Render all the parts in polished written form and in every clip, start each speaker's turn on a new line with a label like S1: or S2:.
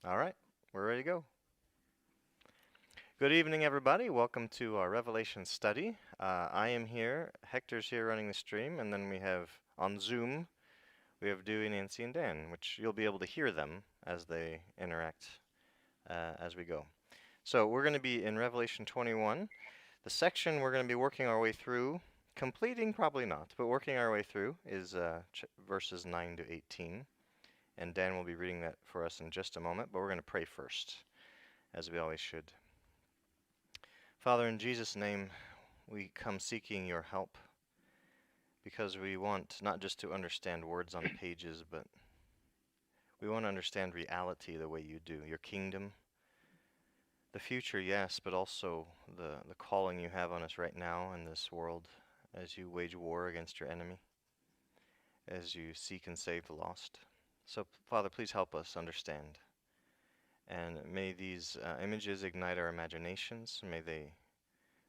S1: All right, we're ready to go. Good evening, everybody. Welcome to our Revelation study. I am here, Hector's here running the stream, and then we have on Zoom, we have Dewey, Nancy, and Dan, which you'll be able to hear them as they interact as we go. So we're going to be in Revelation 21. The section we're going to be working our way through, completing probably not, but working our way through is verses 9 to 18. And Dan will be reading that for us in just a moment, but we're going to pray first, as we always should. Father, in Jesus' name, we come seeking your help because we want not just to understand words on pages, but we want to understand reality the way you do, your kingdom, the future, yes, but also the calling you have on us right now in this world as you wage war against your enemy, as you seek and save the lost. So, Father, please help us understand. And may these images ignite our imaginations. May they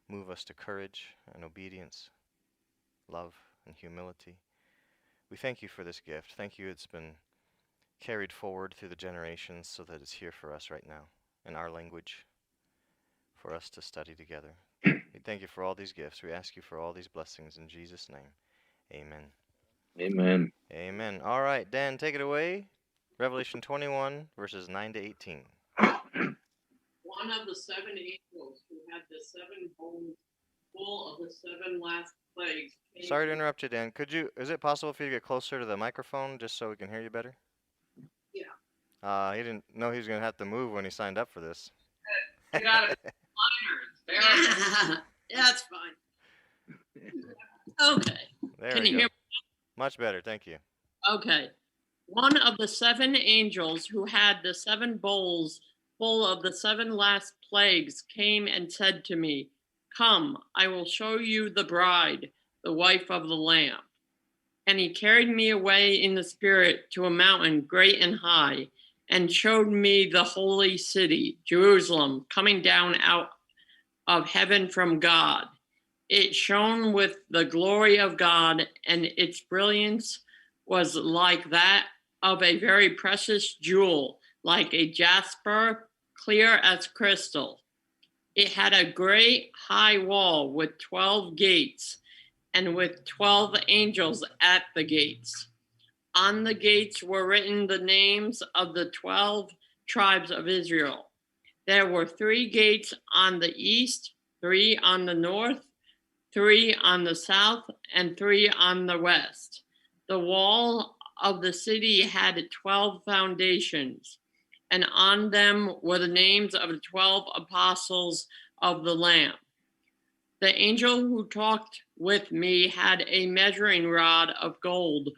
S1: move us to courage and obedience, love and humility. We thank you for this gift. Thank you it's been carried forward through the generations so that it's here for us right now in our language for us to study together. We thank you for all these gifts. We ask you for all these blessings in Jesus' name. Amen.
S2: Amen.
S1: Amen. All right, Dan, take it away. Revelation 21, verses 9 to 18.
S3: One of the seven angels who had the seven bowls full of the seven last plagues.
S1: Sorry to interrupt you, Dan. Is it possible for you to get closer to the microphone just so we can hear you better?
S3: Yeah.
S1: He didn't know he was going to have to move when he signed up for this.
S3: You gotta be minor. That's fine. Okay.
S1: There
S3: Can
S1: we
S3: you
S1: go.
S3: hear me?
S1: Much better, thank you.
S3: Okay. One of the seven angels who had the seven bowls full of the seven last plagues came and said to me, "Come, I will show you the bride, the wife of the Lamb." And he carried me away in the spirit to a mountain great and high, and showed me the holy city, Jerusalem, coming down out of heaven from God. It shone with the glory of God, and its brilliance was like that of a very precious jewel, like a jasper, clear as crystal. It had a great high wall with 12 gates, and with 12 angels at the gates. On the gates were written the names of the 12 tribes of Israel. There were 3 gates on the east, 3 on the north, 3 on the south, and 3 on the west. The wall of the city had 12 foundations, and on them were the names of the 12 apostles of the Lamb. The angel who talked with me had a measuring rod of gold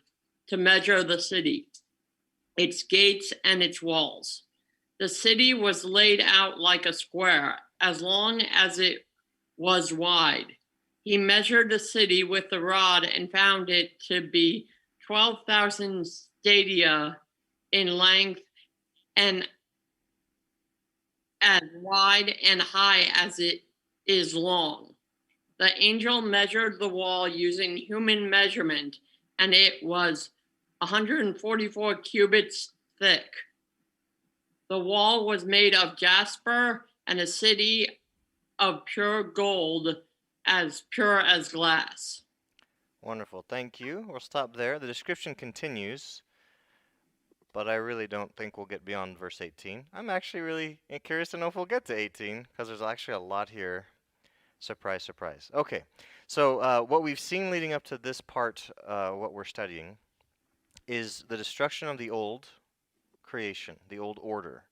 S3: to measure the city, its gates, and its walls. The city was laid out like a square, as long as it was wide. He measured the city with the rod and found it to be 12,000 stadia in length and as wide and high as it is long. The angel measured the wall using human measurement, and it was 144 cubits thick. The wall was made of jasper, and a city of pure gold, as pure as glass.
S1: Wonderful, thank you. We'll stop there. The description continues, but I really don't think we'll get beyond verse 18. I'm actually really curious to know if we'll get to 18, because there's actually a lot here. Surprise, surprise. Okay, so what we've seen leading up to this part, what we're studying, is the destruction of the old creation, the old order,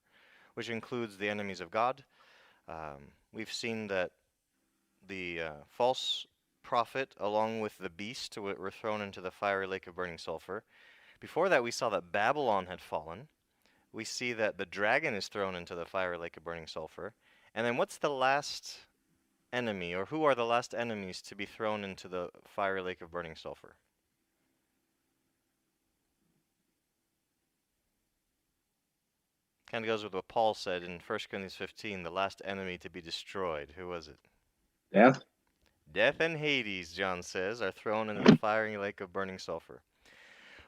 S1: which includes the enemies of God. We've seen that the false prophet, along with the beast, were thrown into the fiery lake of burning sulfur. Before that, we saw that Babylon had fallen. We see that the dragon is thrown into the fiery lake of burning sulfur. And then what's the last enemy, or who are the last enemies to be thrown into the fiery lake of burning sulfur? Kind of goes with what Paul said in 1 Corinthians 15, the last enemy to be destroyed. Who was it?
S2: Death.
S1: Death and Hades, John says, are thrown into the fiery lake of burning sulfur.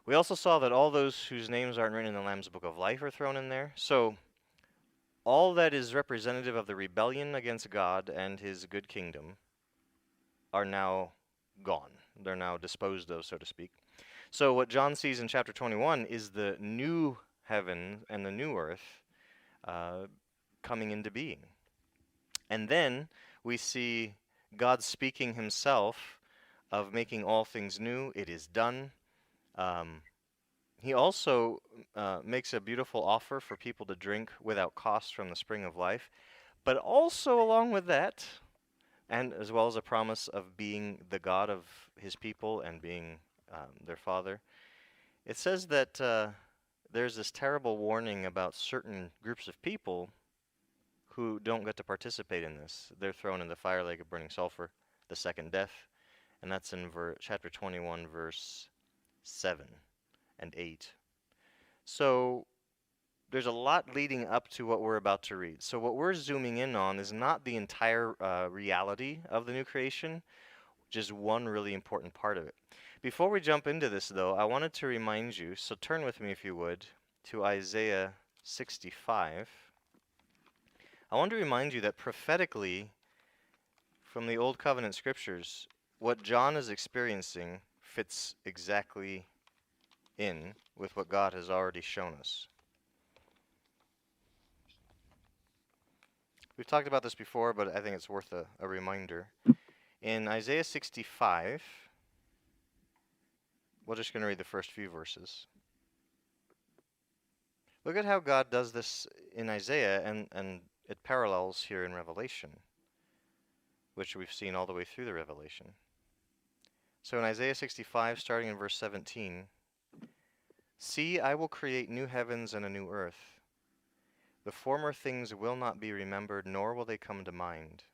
S1: We also saw that all those whose names aren't written in the Lamb's Book of Life are thrown in there. So all that is representative of the rebellion against God and his good kingdom are now gone. They're now disposed of, so to speak. So what John sees in chapter 21 is the new heaven and the new earth coming into being. And then we see God speaking himself of making all things new. It is done. He also makes a beautiful offer for people to drink without cost from the spring of life. But also along with that, and as well as a promise of being the God of his people and being their father, it says that there's this terrible warning about certain groups of people who don't get to participate in this. They're thrown in the fire lake of burning sulfur, the second death, and that's in chapter 21, verse 7 and 8. So there's a lot leading up to what we're about to read. So what we're zooming in on is not the entire reality of the new creation, just one really important part of it. Before we jump into this, though, I wanted to remind you, so turn with me, if you would, to Isaiah 65. I want to remind you that prophetically, from the Old Covenant scriptures, what John is experiencing fits exactly in with what God has already shown us. We've talked about this before, but I think it's worth a reminder. In Isaiah 65, we're just going to read the first few verses. Look at how God does this in Isaiah, and it parallels here in Revelation, which we've seen all the way through the Revelation. So in Isaiah 65, starting in verse 17, "See, I will create new heavens and a new earth. The former things will not be remembered, nor will they come to mind.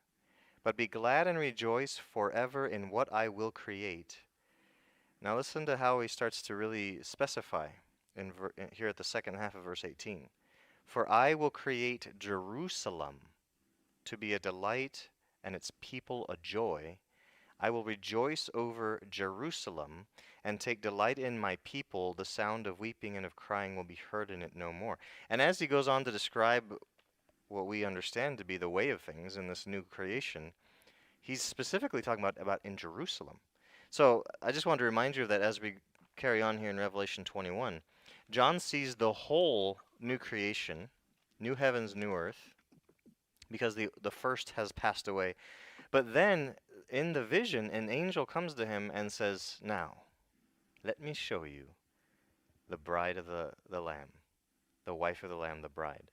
S1: But be glad and rejoice forever in what I will create." Now listen to how he starts to really specify here at the second half of verse 18. "For I will create Jerusalem to be a delight and its people a joy. I will rejoice over Jerusalem and take delight in my people. The sound of weeping and of crying will be heard in it no more." And as he goes on to describe what we understand to be the way of things in this new creation, he's specifically talking about in Jerusalem. So I just want to remind you of that as we carry on here in Revelation 21. John sees the whole new creation, new heavens, new earth, because the first has passed away. But then in the vision, an angel comes to him and says, "Now, let me show you the bride of the Lamb, the wife of the Lamb, the bride."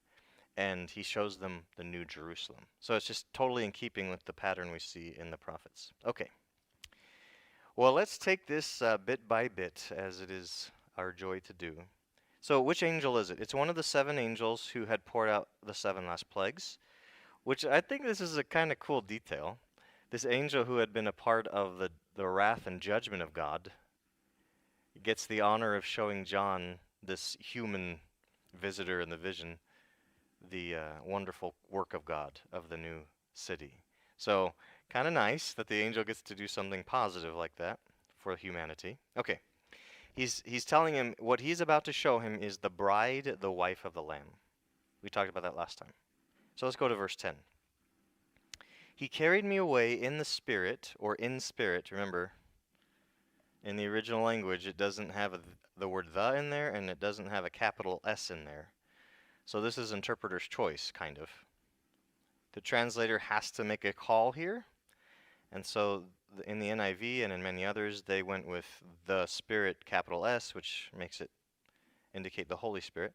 S1: And he shows them the New Jerusalem. So it's just totally in keeping with the pattern we see in the prophets. Okay. Well, let's take this bit by bit, as it is our joy to do. So which angel is it? It's one of the 7 angels who had poured out the 7 last plagues, which I think this is a kind of cool detail. This angel who had been a part of the wrath and judgment of God gets the honor of showing John, this human visitor in the vision, the wonderful work of God of the new city. So kind of nice that the angel gets to do something positive like that for humanity. Okay. He's telling him what he's about to show him is the bride, the wife of the Lamb. We talked about that last time. So let's go to verse 10. "He carried me away in the spirit," or in spirit. Remember, in the original language, it doesn't have the word "the" in there, and it doesn't have a capital S in there. So this is interpreter's choice, kind of. The translator has to make a call here. And so in the NIV and in many others, they went with the Spirit, capital S, which makes it indicate the Holy Spirit.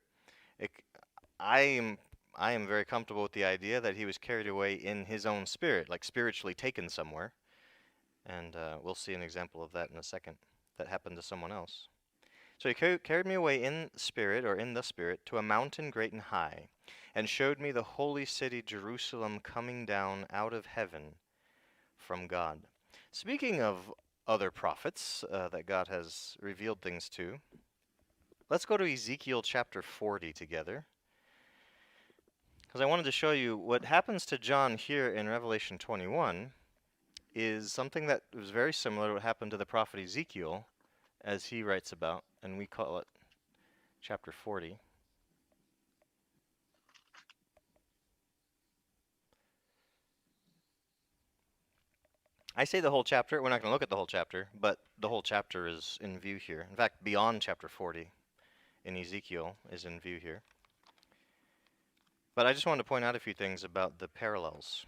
S1: I am very comfortable with the idea that he was carried away in his own spirit, like spiritually taken somewhere. And we'll see an example of that in a second. That happened to someone else. So he carried me away in spirit, or in the spirit, to a mountain great and high, and showed me the holy city Jerusalem coming down out of heaven from God. Speaking of other prophets that God has revealed things to, let's go to Ezekiel chapter 40 together. Because I wanted to show you what happens to John here in Revelation 21 is something that was very similar to what happened to the prophet Ezekiel, as he writes about, and we call it chapter 40. I say the whole chapter. We're not going to look at the whole chapter, but the whole chapter is in view here. In fact, beyond chapter 40 in Ezekiel is in view here. But I just wanted to point out a few things about the parallels.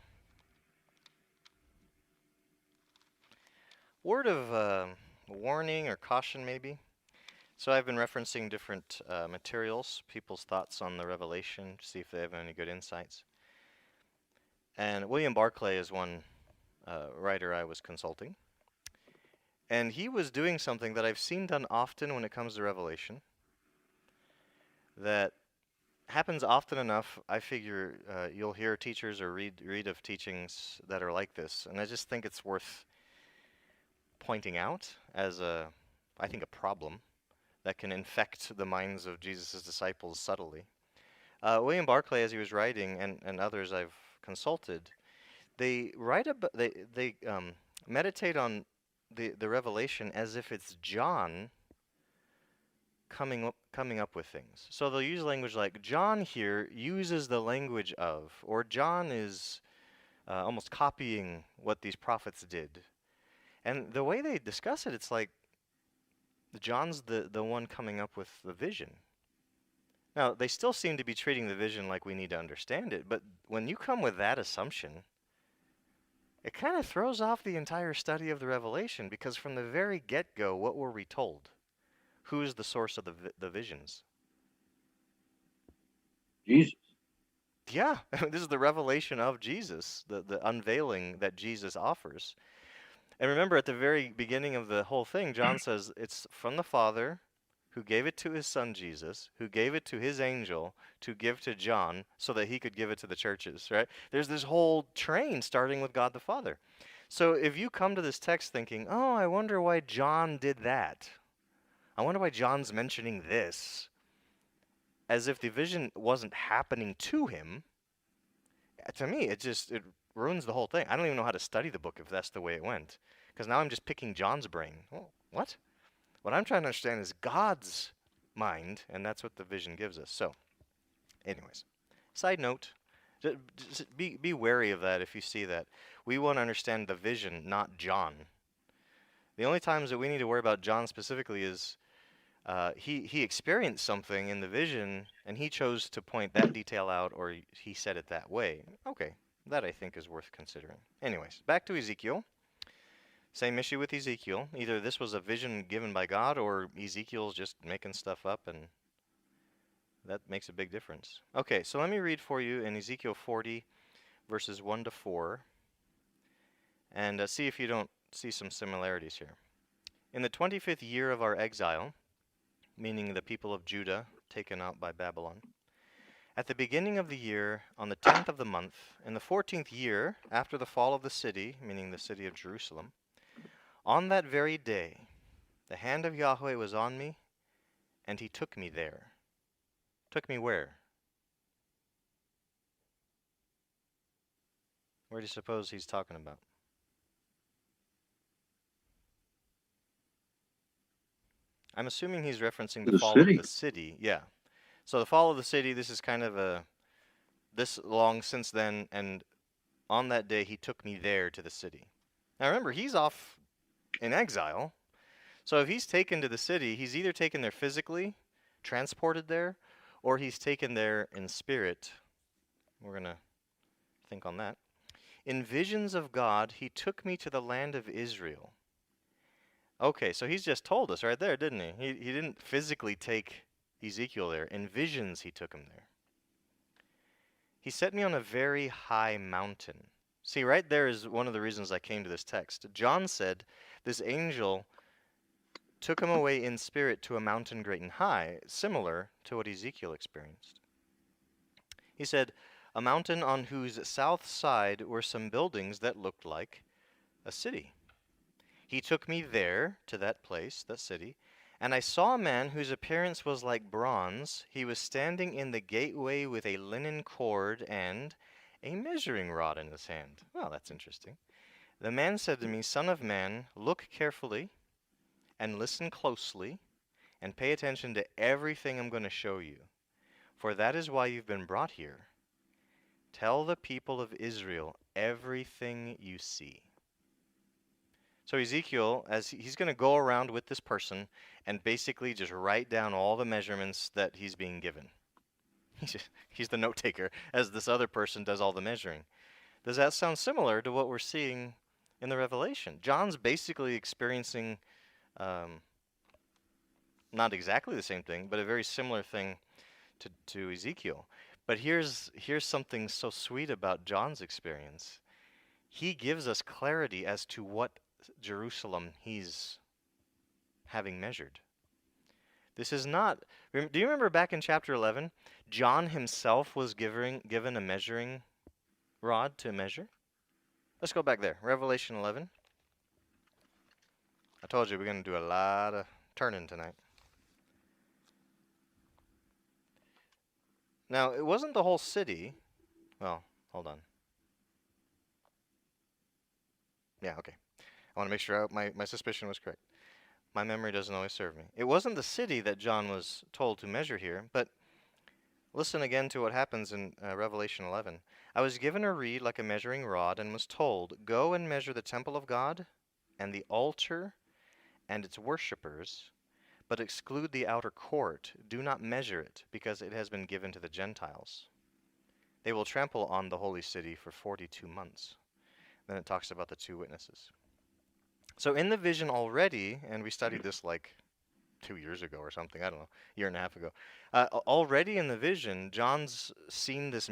S1: Word of warning or caution, maybe. So I've been referencing different materials, people's thoughts on the Revelation, to see if they have any good insights. And William Barclay is one writer I was consulting. And he was doing something that I've seen done often when it comes to Revelation, that happens often enough. I figure you'll hear teachers or read of teachings that are like this, and I just think it's worth pointing out as I think, a problem that can infect the minds of Jesus' disciples subtly. William Barclay, as he was writing, and others I've consulted, they write about they meditate on the revelation as if it's John coming up with things. So they'll use language like John here uses the language of, or John is almost copying what these prophets did. And the way they discuss it, it's like John's the one coming up with the vision. Now, they still seem to be treating the vision like we need to understand it, but when you come with that assumption, it kind of throws off the entire study of the Revelation, because from the very get-go, what were we told? Who is the source of the visions?
S2: Jesus.
S1: Yeah, this is the revelation of Jesus, the unveiling that Jesus offers. And remember, at the very beginning of the whole thing, John says it's from the Father, who gave it to his son Jesus, who gave it to his angel to give to John so that he could give it to the churches, right? There's this whole train starting with God the Father. So if you come to this text thinking, oh, I wonder why John did that. I wonder why John's mentioning this, as if the vision wasn't happening to him, to me, it ruins the whole thing. I don't even know how to study the book if that's the way it went, because now I'm just picking John's brain. Well, what? What I'm trying to understand is God's mind, and that's what the vision gives us. So, anyways, side note, just be wary of that if you see that. We want to understand the vision, not John. The only times that we need to worry about John specifically is he experienced something in the vision, and he chose to point that detail out, or he said it that way. Okay, that I think is worth considering. Anyways, back to Ezekiel. Same issue with Ezekiel. Either this was a vision given by God, or Ezekiel's just making stuff up, and that makes a big difference. Okay, so let me read for you in Ezekiel 40, verses 1 to 4, and see if you don't see some similarities here. In the 25th year of our exile, meaning the people of Judah taken out by Babylon, at the beginning of the year, on the 10th of the month, in the 14th year after the fall of the city, meaning the city of Jerusalem, on that very day, the hand of Yahweh was on me, and he took me there. Took me where? Where do you suppose he's talking about? I'm assuming he's referencing the
S2: The
S1: fall of
S2: city.
S1: the city. Yeah. So the fall of the city, this is kind of this long since then, and on that day he took me there to the city. Now remember, he's off in exile. So if he's taken to the city, he's either taken there physically, transported there, or he's taken there in spirit. We're going to think on that. In visions of God, he took me to the land of Israel. Okay, so he's just told us right there, didn't he? He didn't physically take Ezekiel there. In visions, he took him there. He set me on a very high mountain. See, right there is one of the reasons I came to this text. John said this angel took him away in spirit to a mountain great and high, similar to what Ezekiel experienced. He said, a mountain on whose south side were some buildings that looked like a city. He took me there, to that place, that city, and I saw a man whose appearance was like bronze. He was standing in the gateway with a linen cord and a measuring rod in his hand. Well, that's interesting. The man said to me, Son of man, look carefully and listen closely and pay attention to everything I'm going to show you, for that is why you've been brought here. Tell the people of Israel everything you see. So Ezekiel, as he's going to go around with this person and basically just write down all the measurements that he's being given. He's the note taker, as this other person does all the measuring. Does that sound similar to what we're seeing in the Revelation? John's basically experiencing um, not exactly the same thing, but a very similar thing to Ezekiel. But here's something so sweet about John's experience. He gives us clarity as to what Jerusalem he's having measured. This is not. Do you remember back in chapter 11? John himself was given a measuring rod to measure. Let's go back there. Revelation 11. I told you we're going to do a lot of turning tonight. Now, it wasn't the whole city. Well, hold on. Yeah, okay. I want to make sure my suspicion was correct. My memory doesn't always serve me. It wasn't the city that John was told to measure here, but listen again to what happens in Revelation 11. I was given a reed like a measuring rod and was told, "Go and measure the temple of God and the altar and its worshippers, but exclude the outer court. Do not measure it, because it has been given to the Gentiles. They will trample on the holy city for 42 months." Then it talks about the two witnesses. So in the vision already, and we studied this like 2 years ago or something, I don't know, year and a half ago. Already in the vision, John's seen this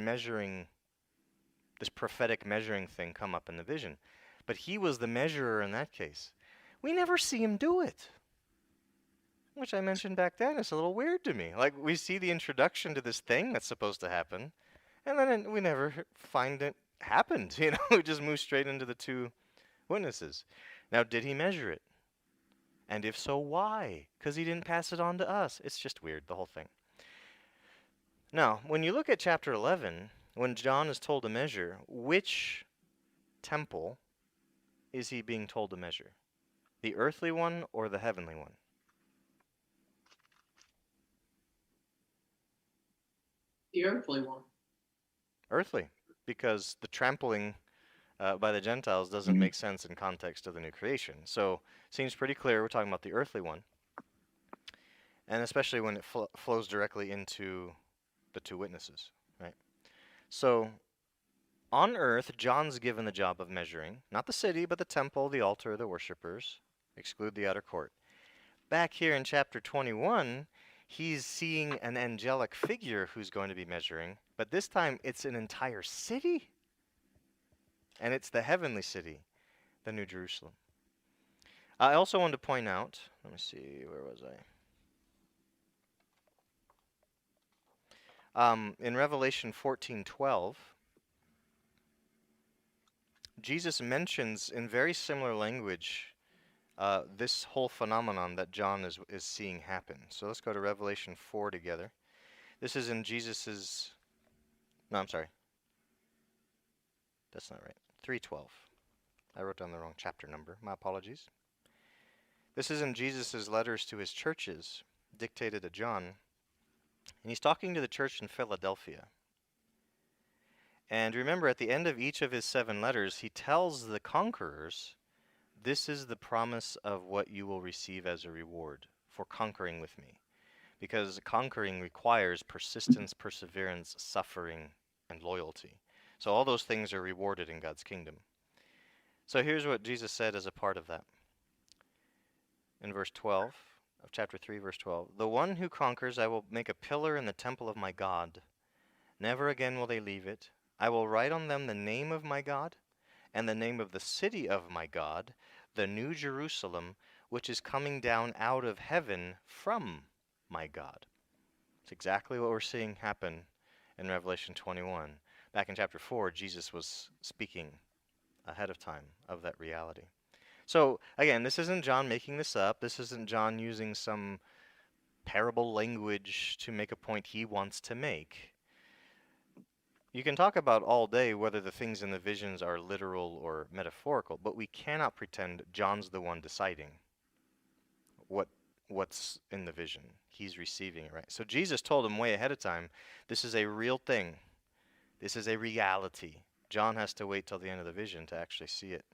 S1: prophetic measuring thing come up in the vision. But he was the measurer in that case. We never see him do it, which I mentioned back then. It's a little weird to me. Like, we see the introduction to this thing that's supposed to happen, and then we never find it happened. We just move straight into the two witnesses. Now, did he measure it? And if so, why? Because he didn't pass it on to us. It's just weird, the whole thing. Now, when you look at chapter 11, when John is told to measure, which temple is he being told to measure? The earthly one or the heavenly one?
S3: The earthly one.
S1: Earthly, because the trampling by the Gentiles doesn't make sense in context of the new creation. So, seems pretty clear we're talking about the earthly one. And especially when it flows directly into the two witnesses, right? So, on earth, John's given the job of measuring, not the city, but the temple, the altar, the worshippers, exclude the outer court. Back here in chapter 21, he's seeing an angelic figure who's going to be measuring, but this time it's an entire city. And it's the heavenly city, the New Jerusalem. I also wanted to point out, let me see, where was I? In Revelation 14:12, Jesus mentions in very similar language this whole phenomenon that John is seeing happen. So let's go to Revelation 4 together. This is in Jesus's, no, I'm sorry. That's not right. 3:12. I wrote down the wrong chapter number. My apologies. This is in Jesus' letters to his churches, dictated to John. And he's talking to the church in Philadelphia. And remember, at the end of each of his 7 letters, he tells the conquerors, this is the promise of what you will receive as a reward for conquering with me. Because conquering requires persistence, perseverance, suffering, and loyalty. So all those things are rewarded in God's kingdom. So here's what Jesus said as a part of that. In verse 12 of chapter 3, verse 12. The one who conquers I will make a pillar in the temple of my God. Never again will they leave it. I will write on them the name of my God and the name of the city of my God, the New Jerusalem, which is coming down out of heaven from my God. It's exactly what we're seeing happen in Revelation 21. Back in chapter 4, Jesus was speaking ahead of time of that reality. So, again, this isn't John making this up. This isn't John using some parable language to make a point he wants to make. You can talk about all day whether the things in the visions are literal or metaphorical, but we cannot pretend John's the one deciding what's in the vision. He's receiving it, right? So Jesus told him way ahead of time, this is a real thing. This is a reality. John has to wait till the end of the vision to actually see it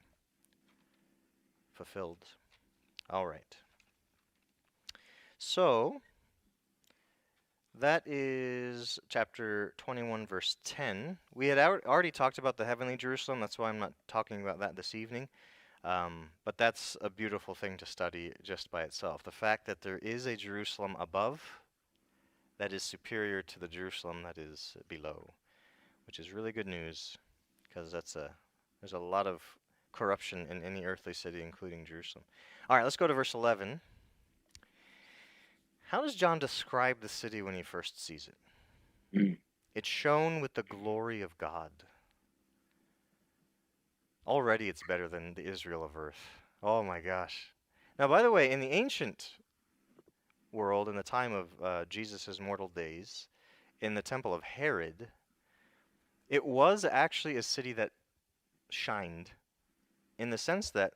S1: fulfilled. All right. So, that is chapter 21, verse 10. We had already talked about the heavenly Jerusalem. That's why I'm not talking about that this evening. But that's a beautiful thing to study just by itself. The fact that there is a Jerusalem above that is superior to the Jerusalem that is below, which is really good news, because there's a lot of corruption in any earthly city, including Jerusalem. All right, let's go to verse 11. How does John describe the city when he first sees it?
S2: Mm.
S1: It shone with the glory of God. Already it's better than the Israel of earth. Oh my gosh. Now, by the way, in the ancient world, in the time of Jesus' mortal days, in the temple of Herod, it was actually a city that shined in the sense that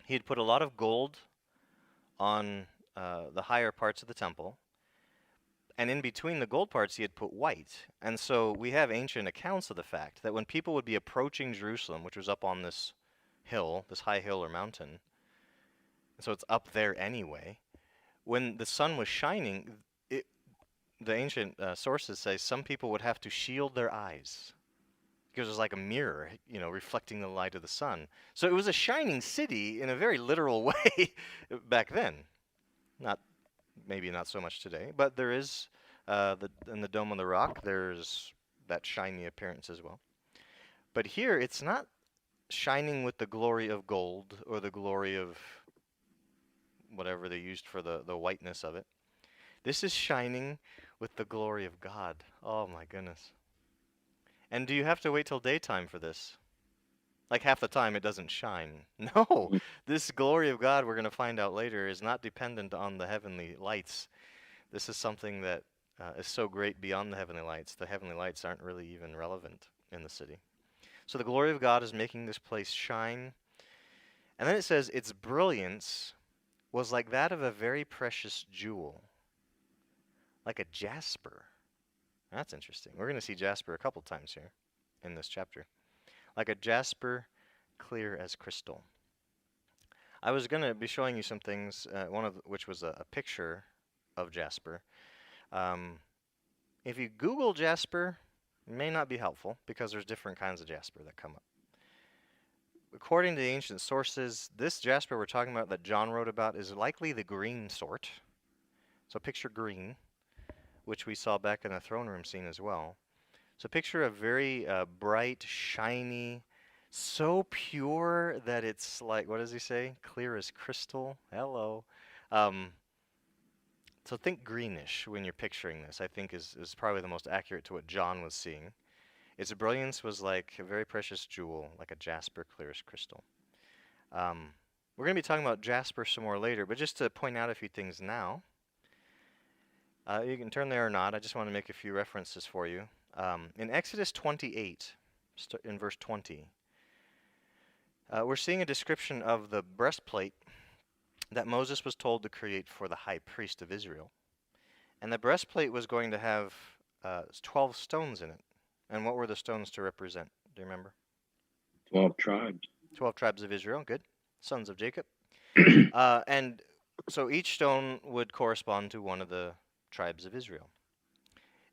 S1: he had put a lot of gold on the higher parts of the temple, and in between the gold parts he had put white. And so we have ancient accounts of the fact that when people would be approaching Jerusalem, which was up on this hill, this high hill or mountain, so it's up there anyway, when the sun was shining, the ancient sources say some people would have to shield their eyes because it was like a mirror, reflecting the light of the sun. So it was a shining city in a very literal way back then. Maybe not so much today, but there is in the Dome of the Rock, there's that shiny appearance as well. But here, it's not shining with the glory of gold or the glory of whatever they used for the whiteness of it. This is shining with the glory of God. Oh my goodness. And do you have to wait till daytime for this? Like half the time it doesn't shine. No, this glory of God, we're going to find out later, is not dependent on the heavenly lights. This is something that is so great beyond the heavenly lights. The heavenly lights aren't really even relevant in the city. So the glory of God is making this place shine. And then it says its brilliance was like that of a very precious jewel, like a jasper. That's interesting. We're going to see jasper a couple times here in this chapter. Like a jasper, clear as crystal. I was going to be showing you some things, one of which was a picture of jasper. If you Google jasper, it may not be helpful because there's different kinds of jasper that come up. According to the ancient sources, this jasper we're talking about that John wrote about is likely the green sort. So picture green, which we saw back in the throne room scene as well. So picture a very bright, shiny, so pure that it's like, what does he say? Clear as crystal. Hello. So think greenish when you're picturing this, I think is probably the most accurate to what John was seeing. Its brilliance was like a very precious jewel, like a jasper, clear as crystal. We're going to be talking about jasper some more later, but just to point out a few things now. You can turn there or not. I just want to make a few references for you. In Exodus 28, in verse 20, we're seeing a description of the breastplate that Moses was told to create for the high priest of Israel. And the breastplate was going to have 12 stones in it. And what were the stones to represent? Do you remember?
S2: 12 tribes.
S1: 12 tribes of Israel, good. Sons of Jacob. And so each stone would correspond to one of the tribes of Israel.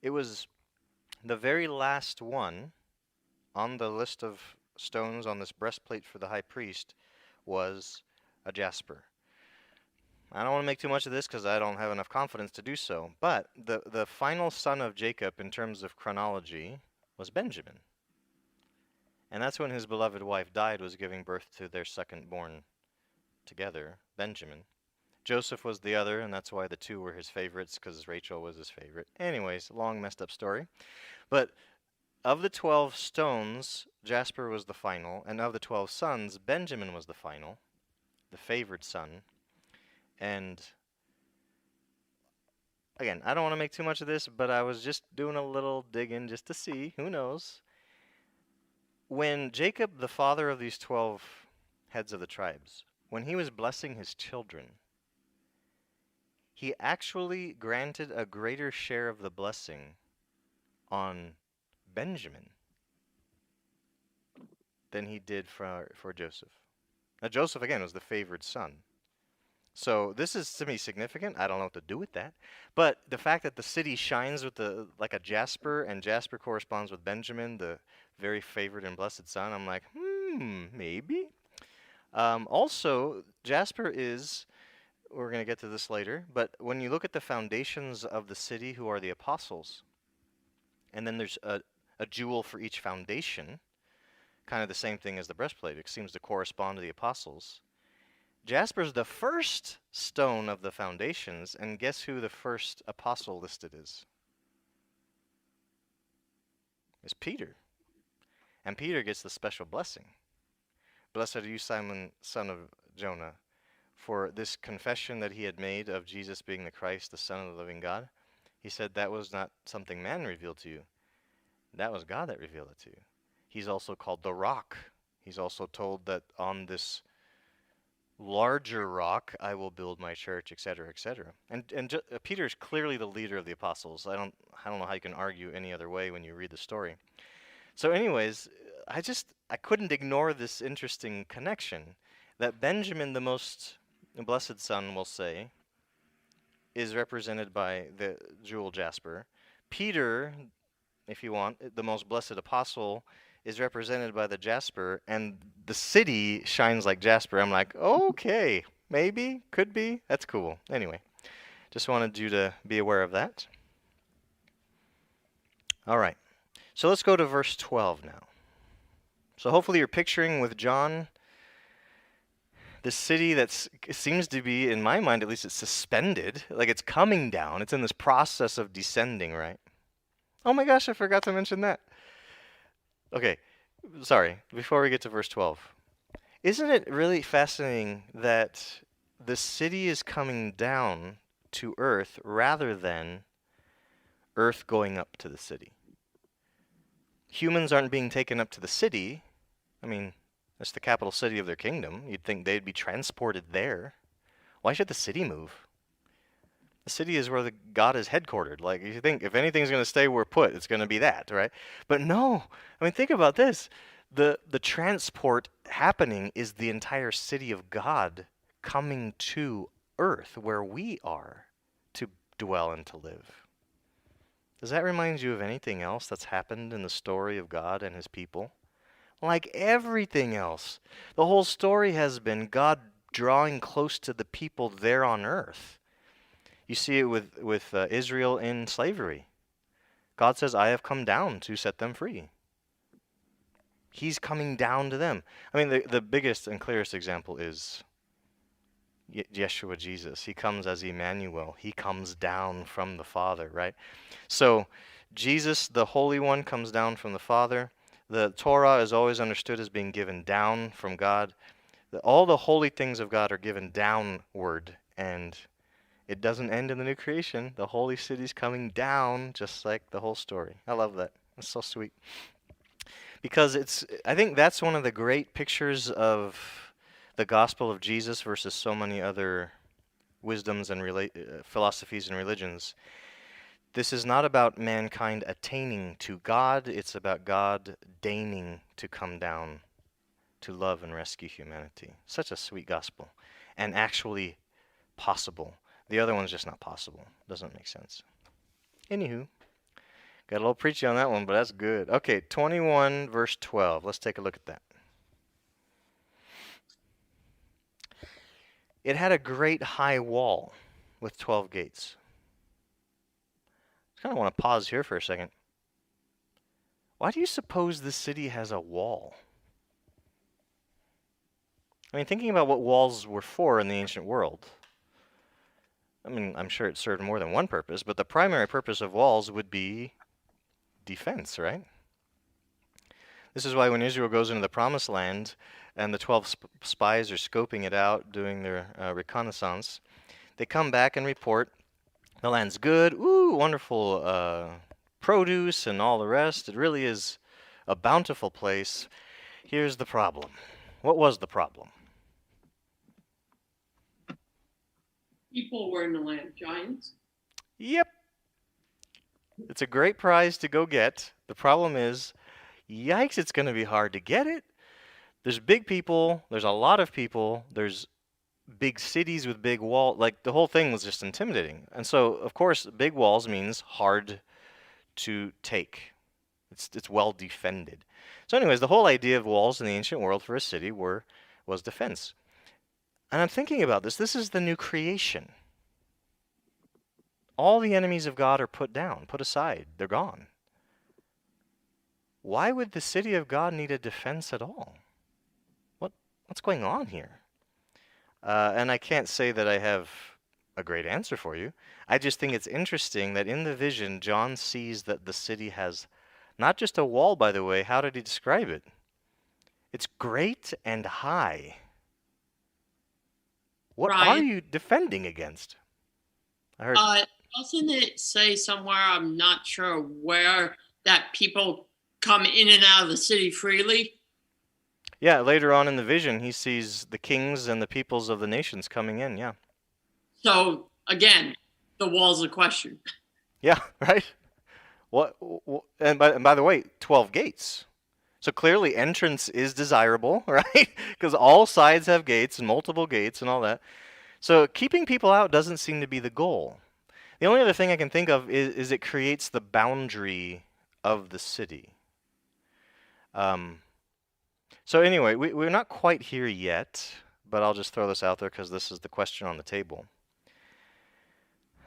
S1: It was the very last one on the list of stones on this breastplate for the high priest was a jasper. I don't want to make too much of this because I don't have enough confidence to do so, but the final son of Jacob in terms of chronology was Benjamin. And that's when his beloved wife died, was giving birth to their second born together, Benjamin. Joseph was the other, and that's why the two were his favorites, because Rachel was his favorite. Anyways, long messed up story. But of the 12 stones, Jasper was the final, and of the 12 sons, Benjamin was the final, the favored son. And again, I don't want to make too much of this, but I was just doing a little digging just to see, who knows. When Jacob, the father of these 12 heads of the tribes, when he was blessing his children, he actually granted a greater share of the blessing on Benjamin than he did for Joseph. Now, Joseph, again, was the favored son. So this is, to me, significant. I don't know what to do with that. But the fact that the city shines with like a jasper, and jasper corresponds with Benjamin, the very favored and blessed son, I'm like, maybe. Also, jasper is, we're going to get to this later, but when you look at the foundations of the city, who are the apostles, and then there's a jewel for each foundation, kind of the same thing as the breastplate. It seems to correspond to the apostles. Jasper's the first stone of the foundations, and guess who the first apostle listed is? It's Peter. And Peter gets the special blessing. Blessed are you, Simon, son of Jonah, for this confession that he had made of Jesus being the Christ, the Son of the living God. He said that was not something man revealed to you. That was God that revealed it to you. He's also called the rock. He's also told that on this larger rock I will build my church, etc., etc. And Peter is clearly the leader of the apostles. I don't know how you can argue any other way when you read the story. So anyways, I couldn't ignore this interesting connection that Benjamin, the most blessed son, we'll say, is represented by the jewel jasper. Peter, if you want, the most blessed apostle, is represented by the jasper, and the city shines like jasper. I'm like, okay, maybe, could be, that's cool. Anyway, just wanted you to be aware of that. All right, so let's go to verse 12 now. So hopefully you're picturing with John this city that seems to be, in my mind at least, it's suspended, like it's coming down. It's in this process of descending, right? Oh my gosh, I forgot to mention that. Okay, sorry, before we get to verse 12. Isn't it really fascinating that the city is coming down to earth rather than earth going up to the city? Humans aren't being taken up to the city. I mean, that's the capital city of their kingdom. You'd think they'd be transported there. Why should the city move? The city is where the God is headquartered. Like, you think if anything's going to stay where put, it's going to be that, right? But no. I mean, think about this. The transport happening is the entire city of God coming to earth where we are to dwell and to live. Does that remind you of anything else that's happened in the story of God and his people? Like everything else, the whole story has been God drawing close to the people there on earth. You see it with Israel in slavery. God says, I have come down to set them free. He's coming down to them. I mean, the biggest and clearest example is Yeshua, Jesus. He comes as Emmanuel. He comes down from the Father, right? So Jesus, the Holy One, comes down from the Father. The Torah is always understood as being given down from God. All the holy things of God are given downward, and it doesn't end in the new creation. The holy city's coming down, just like the whole story. I love that. It's so sweet. Because I think that's one of the great pictures of the gospel of Jesus versus so many other wisdoms and philosophies and religions. This is not about mankind attaining to God. It's about God deigning to come down to love and rescue humanity. Such a sweet gospel. And actually possible. The other one's just not possible. Doesn't make sense. Anywho, got a little preachy on that one, but that's good. Okay, 21 verse 12. Let's take a look at that. It had a great high wall with 12 gates. I kind of want to pause here for a second. Why do you suppose this city has a wall? I mean, thinking about what walls were for in the ancient world, I mean, I'm sure it served more than one purpose, but the primary purpose of walls would be defense, right? This is why when Israel goes into the Promised Land and the 12 spies are scoping it out, doing their reconnaissance, they come back and report, the land's good, ooh, wonderful produce and all the rest. It really is a bountiful place. Here's the problem. What was the problem?
S3: People were in the land, giants.
S1: Yep. It's a great prize to go get. The problem is, yikes, it's going to be hard to get it. There's big people, there's a lot of people, there's big cities with big walls. Like the whole thing was just intimidating. And so, of course, big walls means hard to take. It's well defended. So anyways, the whole idea of walls in the ancient world for a city was defense. And I'm thinking about this. This is the new creation. All the enemies of God are put down, put aside. They're gone. Why would the city of God need a defense at all? What's going on here? And I can't say that I have a great answer for you. I just think it's interesting that in the vision, John sees that the city has not just a wall, by the way. How did he describe it? It's great and high. What are
S3: Ryan,
S1: you defending against? I heard.
S3: doesn't it say somewhere, I'm not sure where, that people come in and out of the city freely?
S1: Yeah, later on in the vision, he sees the kings and the peoples of the nations coming in. Yeah.
S3: So again, the wall's a question.
S1: Yeah, right? And by the way, 12 gates. So clearly entrance is desirable, right? Because all sides have gates and multiple gates and all that. So keeping people out doesn't seem to be the goal. The only other thing I can think of is it creates the boundary of the city. So anyway, we're not quite here yet, but I'll just throw this out there because this is the question on the table.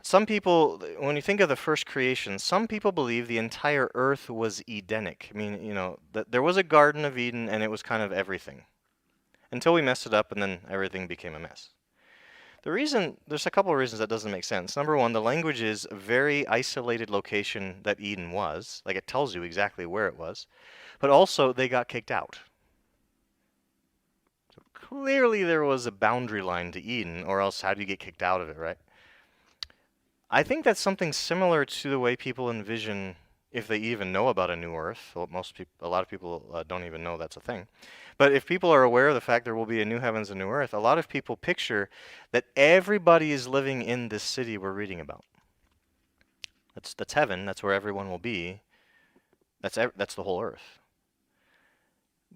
S1: Some people, when you think of the first creation, some people believe the entire earth was Edenic. I mean, that there was a Garden of Eden and it was kind of everything. Until we messed it up and then everything became a mess. There's a couple of reasons that doesn't make sense. Number one, the language is a very isolated location that Eden was. Like it tells you exactly where it was. But also, they got kicked out. So clearly there was a boundary line to Eden, or else how do you get kicked out of it, right? I think that's something similar to the way people envision, if they even know about a new Earth. Well, a lot of people don't even know that's a thing. But if people are aware of the fact there will be a new heavens and new earth, a lot of people picture that everybody is living in this city we're reading about. That's heaven. That's where everyone will be. That's the whole earth.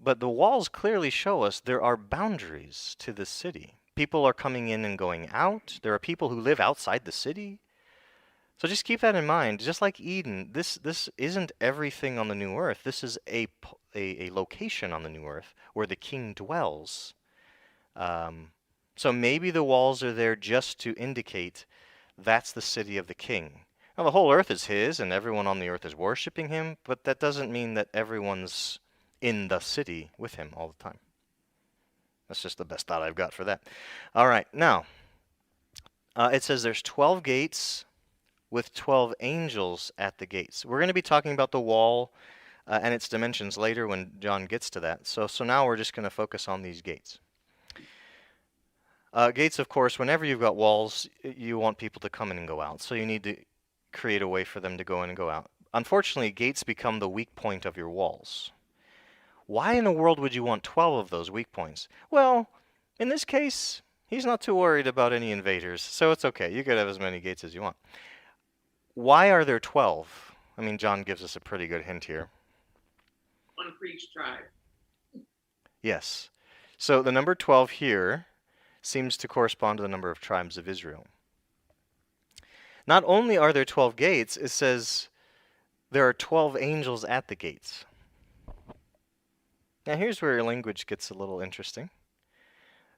S1: But the walls clearly show us there are boundaries to this city. People are coming in and going out. There are people who live outside the city. So just keep that in mind. Just like Eden, this isn't everything on the new earth. This is a location on the new earth where the king dwells. So maybe the walls are there just to indicate that's the city of the king. Now the whole earth is his and everyone on the earth is worshiping him, but that doesn't mean that everyone's in the city with him all the time. That's just the best thought I've got for that. All right, now it says there's 12 gates with 12 angels at the gates. We're going to be talking about the wall and its dimensions later when John gets to that. So now we're just going to focus on these gates. Gates, of course, whenever you've got walls, you want people to come in and go out. So you need to create a way for them to go in and go out. Unfortunately, gates become the weak point of your walls. Why in the world would you want 12 of those weak points? Well, in this case, he's not too worried about any invaders, so it's okay. You could have as many gates as you want. Why are there 12? I mean, John gives us a pretty good hint here.
S3: One for each tribe.
S1: Yes. So the number 12 here seems to correspond to the number of tribes of Israel. Not only are there 12 gates, it says there are 12 angels at the gates. Now here's where your language gets a little interesting.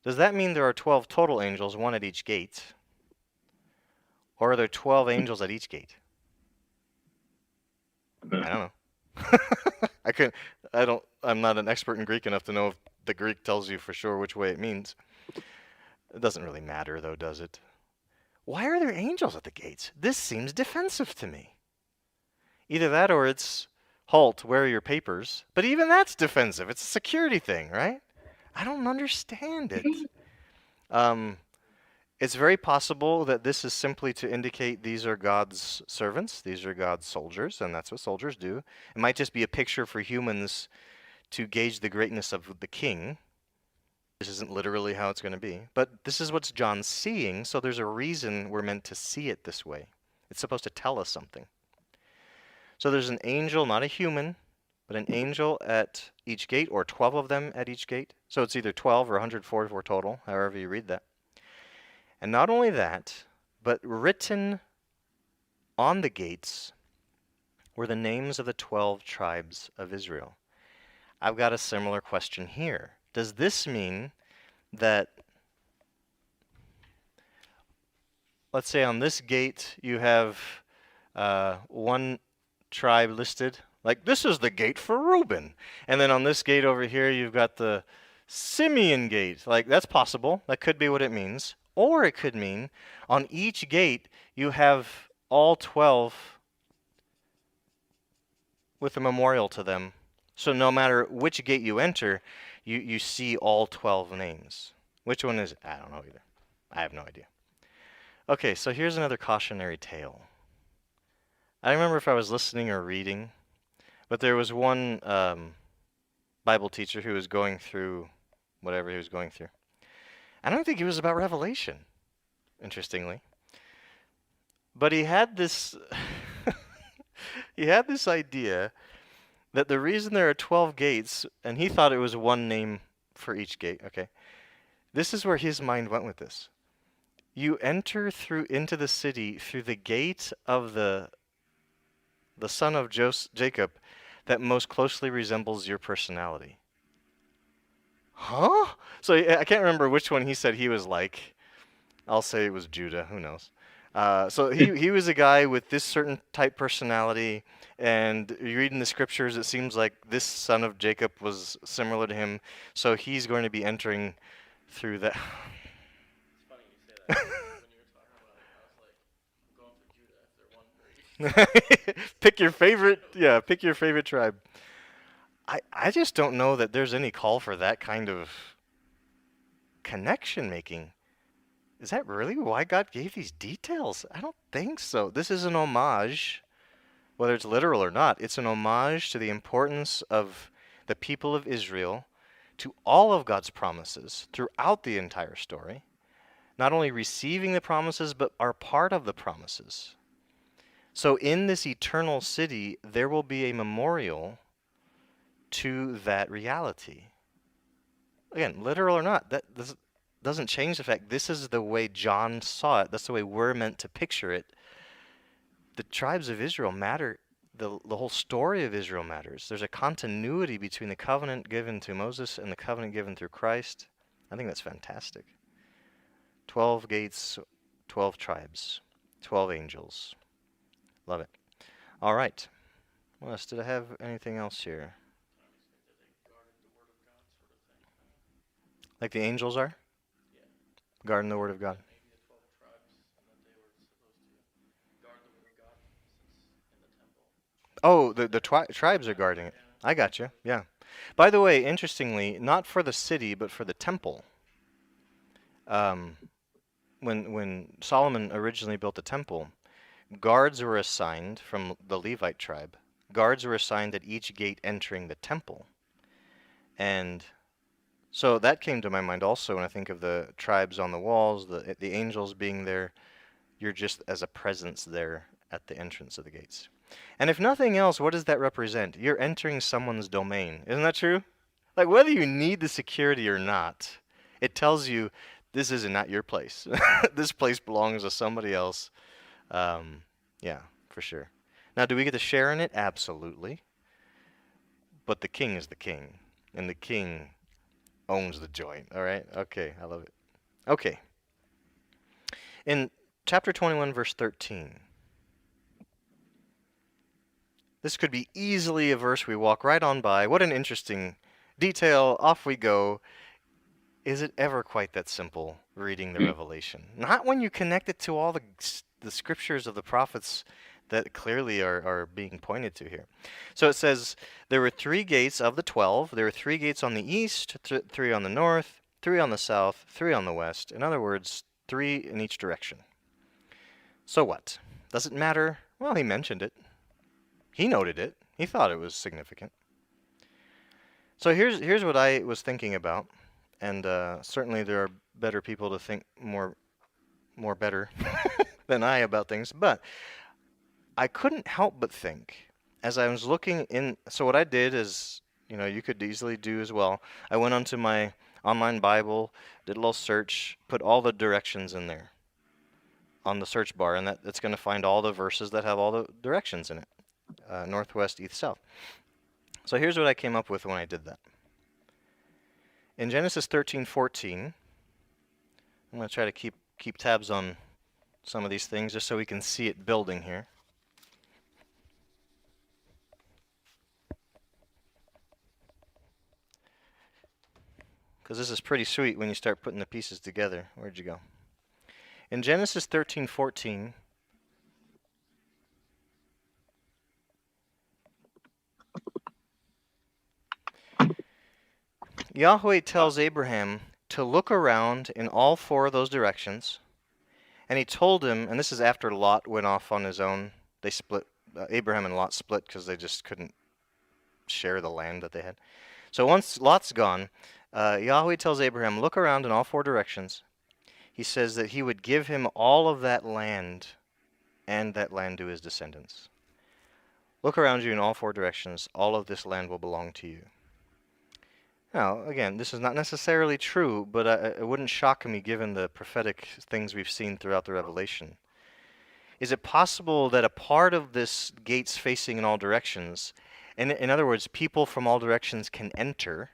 S1: Does that mean there are 12 total angels, one at each gate? Or are there 12 angels at each gate? I don't know. I'm not an expert in Greek enough to know if the Greek tells you for sure which way it means. It doesn't really matter though, does it? Why are there angels at the gates? This seems defensive to me. Either that or it's, halt, where are your papers? But even that's defensive. It's a security thing, right? I don't understand it. It's very possible that this is simply to indicate these are God's servants, these are God's soldiers, and that's what soldiers do. It might just be a picture for humans to gauge the greatness of the king. This isn't literally how it's going to be, but this is what John's seeing, so there's a reason we're meant to see it this way. It's supposed to tell us something. So there's an angel, not a human, but an angel at each gate, or 12 of them at each gate. So it's either 12 or 144 total, however you read that. And not only that, but written on the gates were the names of the 12 tribes of Israel. I've got a similar question here. Does this mean that, let's say on this gate you have one tribe listed, like this is the gate for Reuben, and then on this gate over here you've got the Simeon gate. Like, that's possible. That could be what it means. Or it could mean on each gate you have all 12 with a memorial to them. So no matter which gate you enter, you see all 12 names. Which one is it? I don't know either. I have no idea. Okay, so here's another cautionary tale. I don't remember if I was listening or reading, but there was one Bible teacher who was going through whatever he was going through. I don't think it was about Revelation, interestingly. But he had this he had this idea that the reason there are 12 gates, and he thought it was one name for each gate, okay? This is where his mind went with this. You enter into the city through the gate of the son of Jacob that most closely resembles your personality. Huh? So I can't remember which one he said he was like. I'll say it was Judah. Who knows? So he was a guy with this certain type personality, and you read in the scriptures, it seems like this son of Jacob was similar to him. So he's going to be entering through that.
S4: It's funny you say that. When you were talking about it, I was like, I'm going for Judah if they're one for each.
S1: Pick your favorite. Yeah, pick your favorite tribe. I just don't know that there's any call for that kind of connection making. Is that really why God gave these details? I don't think so. This is an homage, whether it's literal or not. It's an homage to the importance of the people of Israel, to all of God's promises throughout the entire story. Not only receiving the promises, but are part of the promises. So in this eternal city, there will be a memorial to that reality. Again, literal or not, this doesn't change the fact this is the way John saw it. That's the way we're meant to picture it. The tribes of Israel matter. The whole story of Israel matters. There's a continuity between the covenant given to Moses and the covenant given through Christ. I think that's fantastic. 12 gates, 12 tribes, 12 angels. Love it. All right. What else? Did I have anything else here? Like the angels are?
S4: Yeah.
S1: Guarding the word of God.
S4: Maybe the 12 tribes, and that they were supposed to guard the word of God since in the temple.
S1: Oh, the tribes are guarding it. I got you. Yeah. By the way, interestingly, not for the city, but for the temple. When Solomon originally built the temple, guards were assigned from the Levite tribe. Guards were assigned at each gate entering the temple. And so that came to my mind also when I think of the tribes on the walls, the angels being there. You're just as a presence there at the entrance of the gates. And if nothing else, what does that represent? You're entering someone's domain. Isn't that true? Like, whether you need the security or not, it tells you this is not your place. This place belongs to somebody else. Yeah, for sure. Now, do we get to share in it? Absolutely. But the king is the king, and the king owns the joint. All right? Okay, I love it. Okay. In chapter 21, verse 13, this could be easily a verse we walk right on by. What an interesting detail. Off we go. Is it ever quite that simple, reading the Revelation? Not when you connect it to all the scriptures of the prophets that clearly are being pointed to here. So it says, there were 3 gates of the 12. There were 3 gates on the east, 3 on the north, 3 on the south, 3 on the west. In other words, 3 in each direction. So what? Does it matter? Well, he mentioned it. He noted it. He thought it was significant. So here's what I was thinking about. And certainly there are better people to think more better than I about things. But I couldn't help but think, as I was looking in, so what I did is, you could easily do as well. I went onto my online Bible, did a little search, put all the directions in there on the search bar, and that's going to find all the verses that have all the directions in it, northwest, east, south. So here's what I came up with when I did that. In Genesis 13:14, I'm going to try to keep tabs on some of these things just so we can see it building here. Because this is pretty sweet when you start putting the pieces together. Where'd you go? In Genesis 13:14, Yahweh tells Abraham to look around in all four of those directions. And he told him, and this is after Lot went off on his own. They split, Abraham and Lot split because they just couldn't share the land that they had. So once Lot's gone, Yahweh tells Abraham, look around in all four directions. He says that he would give him all of that land and that land to his descendants. Look around you in all four directions. All of this land will belong to you. Now, again, this is not necessarily true, but it wouldn't shock me given the prophetic things we've seen throughout the Revelation. Is it possible that a part of this gates facing in all directions, and in other words, people from all directions can enter,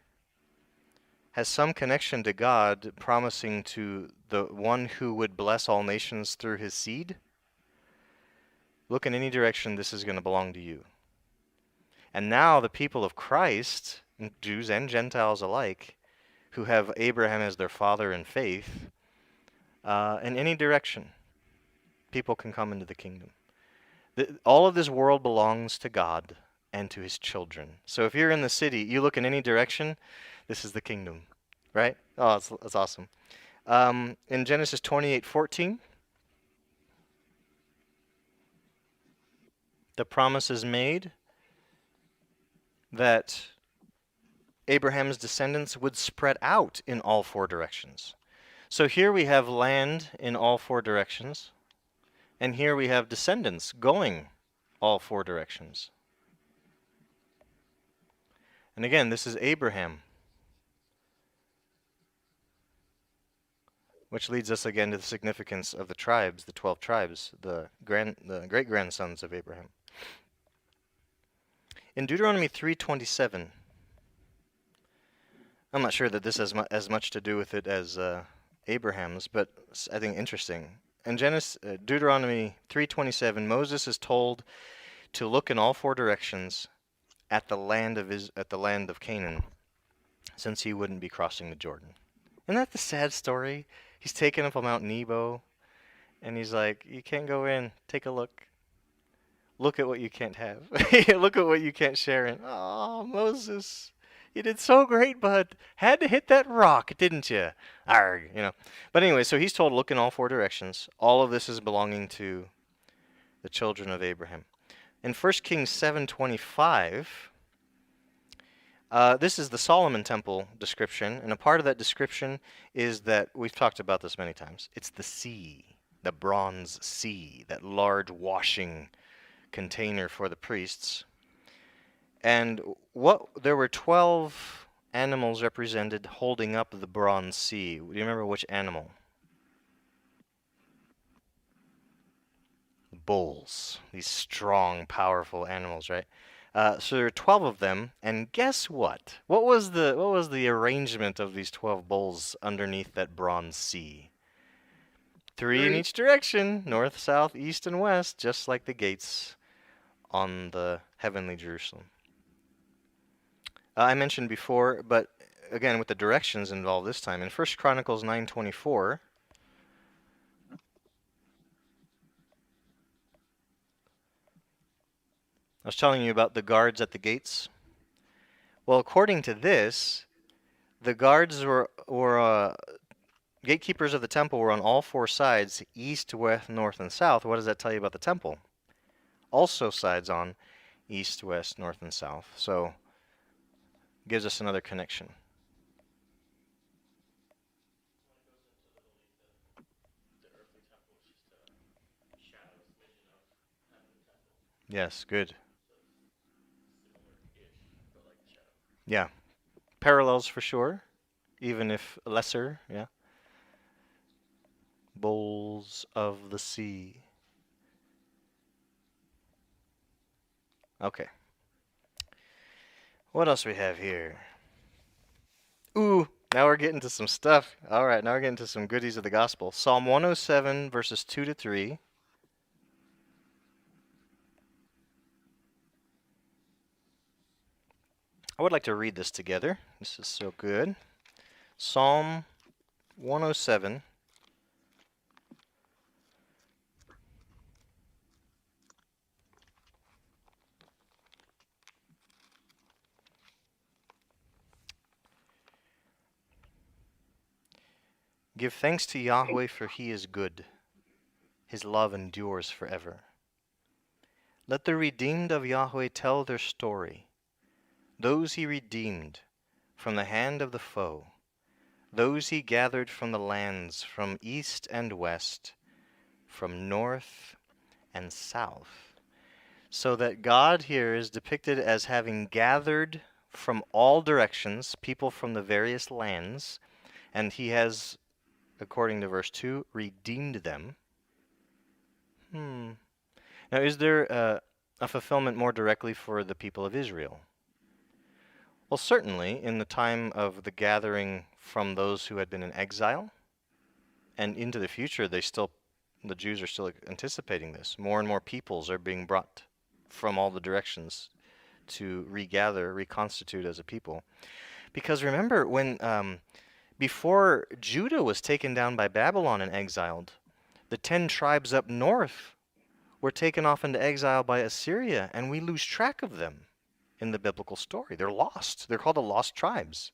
S1: has some connection to God promising to the one who would bless all nations through his seed? Look in any direction, this is going to belong to you. And now the people of Christ, Jews and Gentiles alike, who have Abraham as their father in faith, in any direction, people can come into the kingdom. All of this world belongs to God and to his children. So if you're in the city, you look in any direction, this is the kingdom, right? Oh, that's awesome. In Genesis 28:14, the promise is made that Abraham's descendants would spread out in all four directions. So here we have land in all four directions, and here we have descendants going all four directions. And again, this is Abraham, which leads us again to the significance of the tribes, the 12 tribes, the great-grandsons of Abraham. In Deuteronomy 3:27, I'm not sure that this has as much to do with it as Abraham's, but I think interesting. In Deuteronomy 3:27, Moses is told to look in all four directions at the land of Canaan, since he wouldn't be crossing the Jordan. Isn't that the sad story? He's taken up on Mount Nebo, and he's like, "You can't go in. Take a look. Look at what you can't have. Look at what you can't share in." Oh, Moses, you did so great, bud. Had to hit that rock, didn't you? Arg, But anyway, so he's told, look in all four directions. All of this is belonging to the children of Abraham. In 1 Kings 7:25, this is the Solomon Temple description, and a part of that description is that, we've talked about this many times, it's the sea, the bronze sea, that large washing container for the priests. And there were 12 animals represented holding up the bronze sea. Do you remember which animal? Bulls. These strong, powerful animals, right? So there are 12 of them, and guess what? What was the arrangement of these 12 bulls underneath that bronze sea? Three in each direction, north, south, east, and west, just like the gates on the heavenly Jerusalem. I mentioned before, but again with the directions involved this time, in 1 Chronicles 9:24, I was telling you about the guards at the gates. Well, according to this, the guards were gatekeepers of the temple were on all four sides, east, west, north, and south. What does that tell you about the temple? Also sides on east, west, north, and south. So gives us another connection. Yes, good. Yeah, parallels for sure, even if lesser, yeah. Bowls of the sea. Okay. What else we have here? Ooh, now we're getting to some stuff. All right, now we're getting to some goodies of the gospel. Psalm 107, verses 2 to 3. I would like to read this together. This is so good. Psalm 107. Give thanks to Yahweh, for he is good. His love endures forever. Let the redeemed of Yahweh tell their story. Those he redeemed from the hand of the foe. Those he gathered from the lands, from east and west, from north and south. So that God here is depicted as having gathered from all directions people from the various lands, and he has, according to verse 2, redeemed them. Now, is there a fulfillment more directly for the people of Israel? Well, certainly in the time of the gathering from those who had been in exile, and into the future, the Jews are still anticipating this. More and more peoples are being brought from all the directions to regather, reconstitute as a people. Because remember, when before Judah was taken down by Babylon and exiled, the 10 tribes up north were taken off into exile by Assyria, and we lose track of them in the biblical story. They're lost. They're called the lost tribes.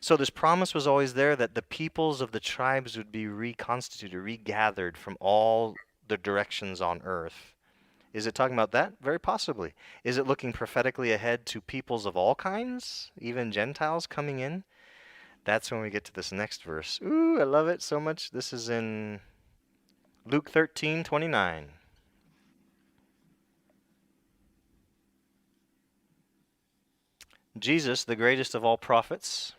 S1: So this promise was always there that the peoples of the tribes would be reconstituted, regathered from all the directions on earth. Is it talking about that? Very possibly. Is it looking prophetically ahead to peoples of all kinds, even Gentiles coming in? That's when we get to this next verse. Ooh, I love it so much. This is in Luke 13:29. Jesus, the greatest of all prophets,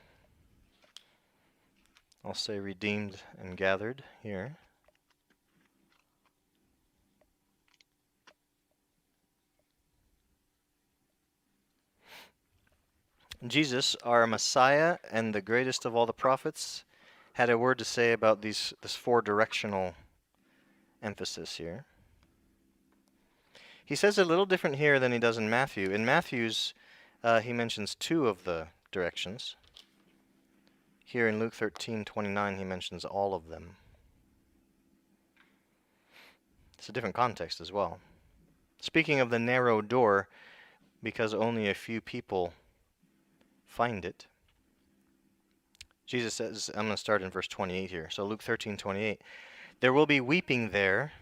S1: I'll say redeemed and gathered here. Jesus, our Messiah and the greatest of all the prophets, had a word to say about this four-directional emphasis here. He says it a little different here than he does in Matthew. In Matthew's, he mentions 2 of the directions. Here in Luke 13:29, he mentions all of them. It's a different context as well. Speaking of the narrow door, because only a few people find it, Jesus says, I'm going to start in verse 28 here. So Luke 13:28, there will be weeping there,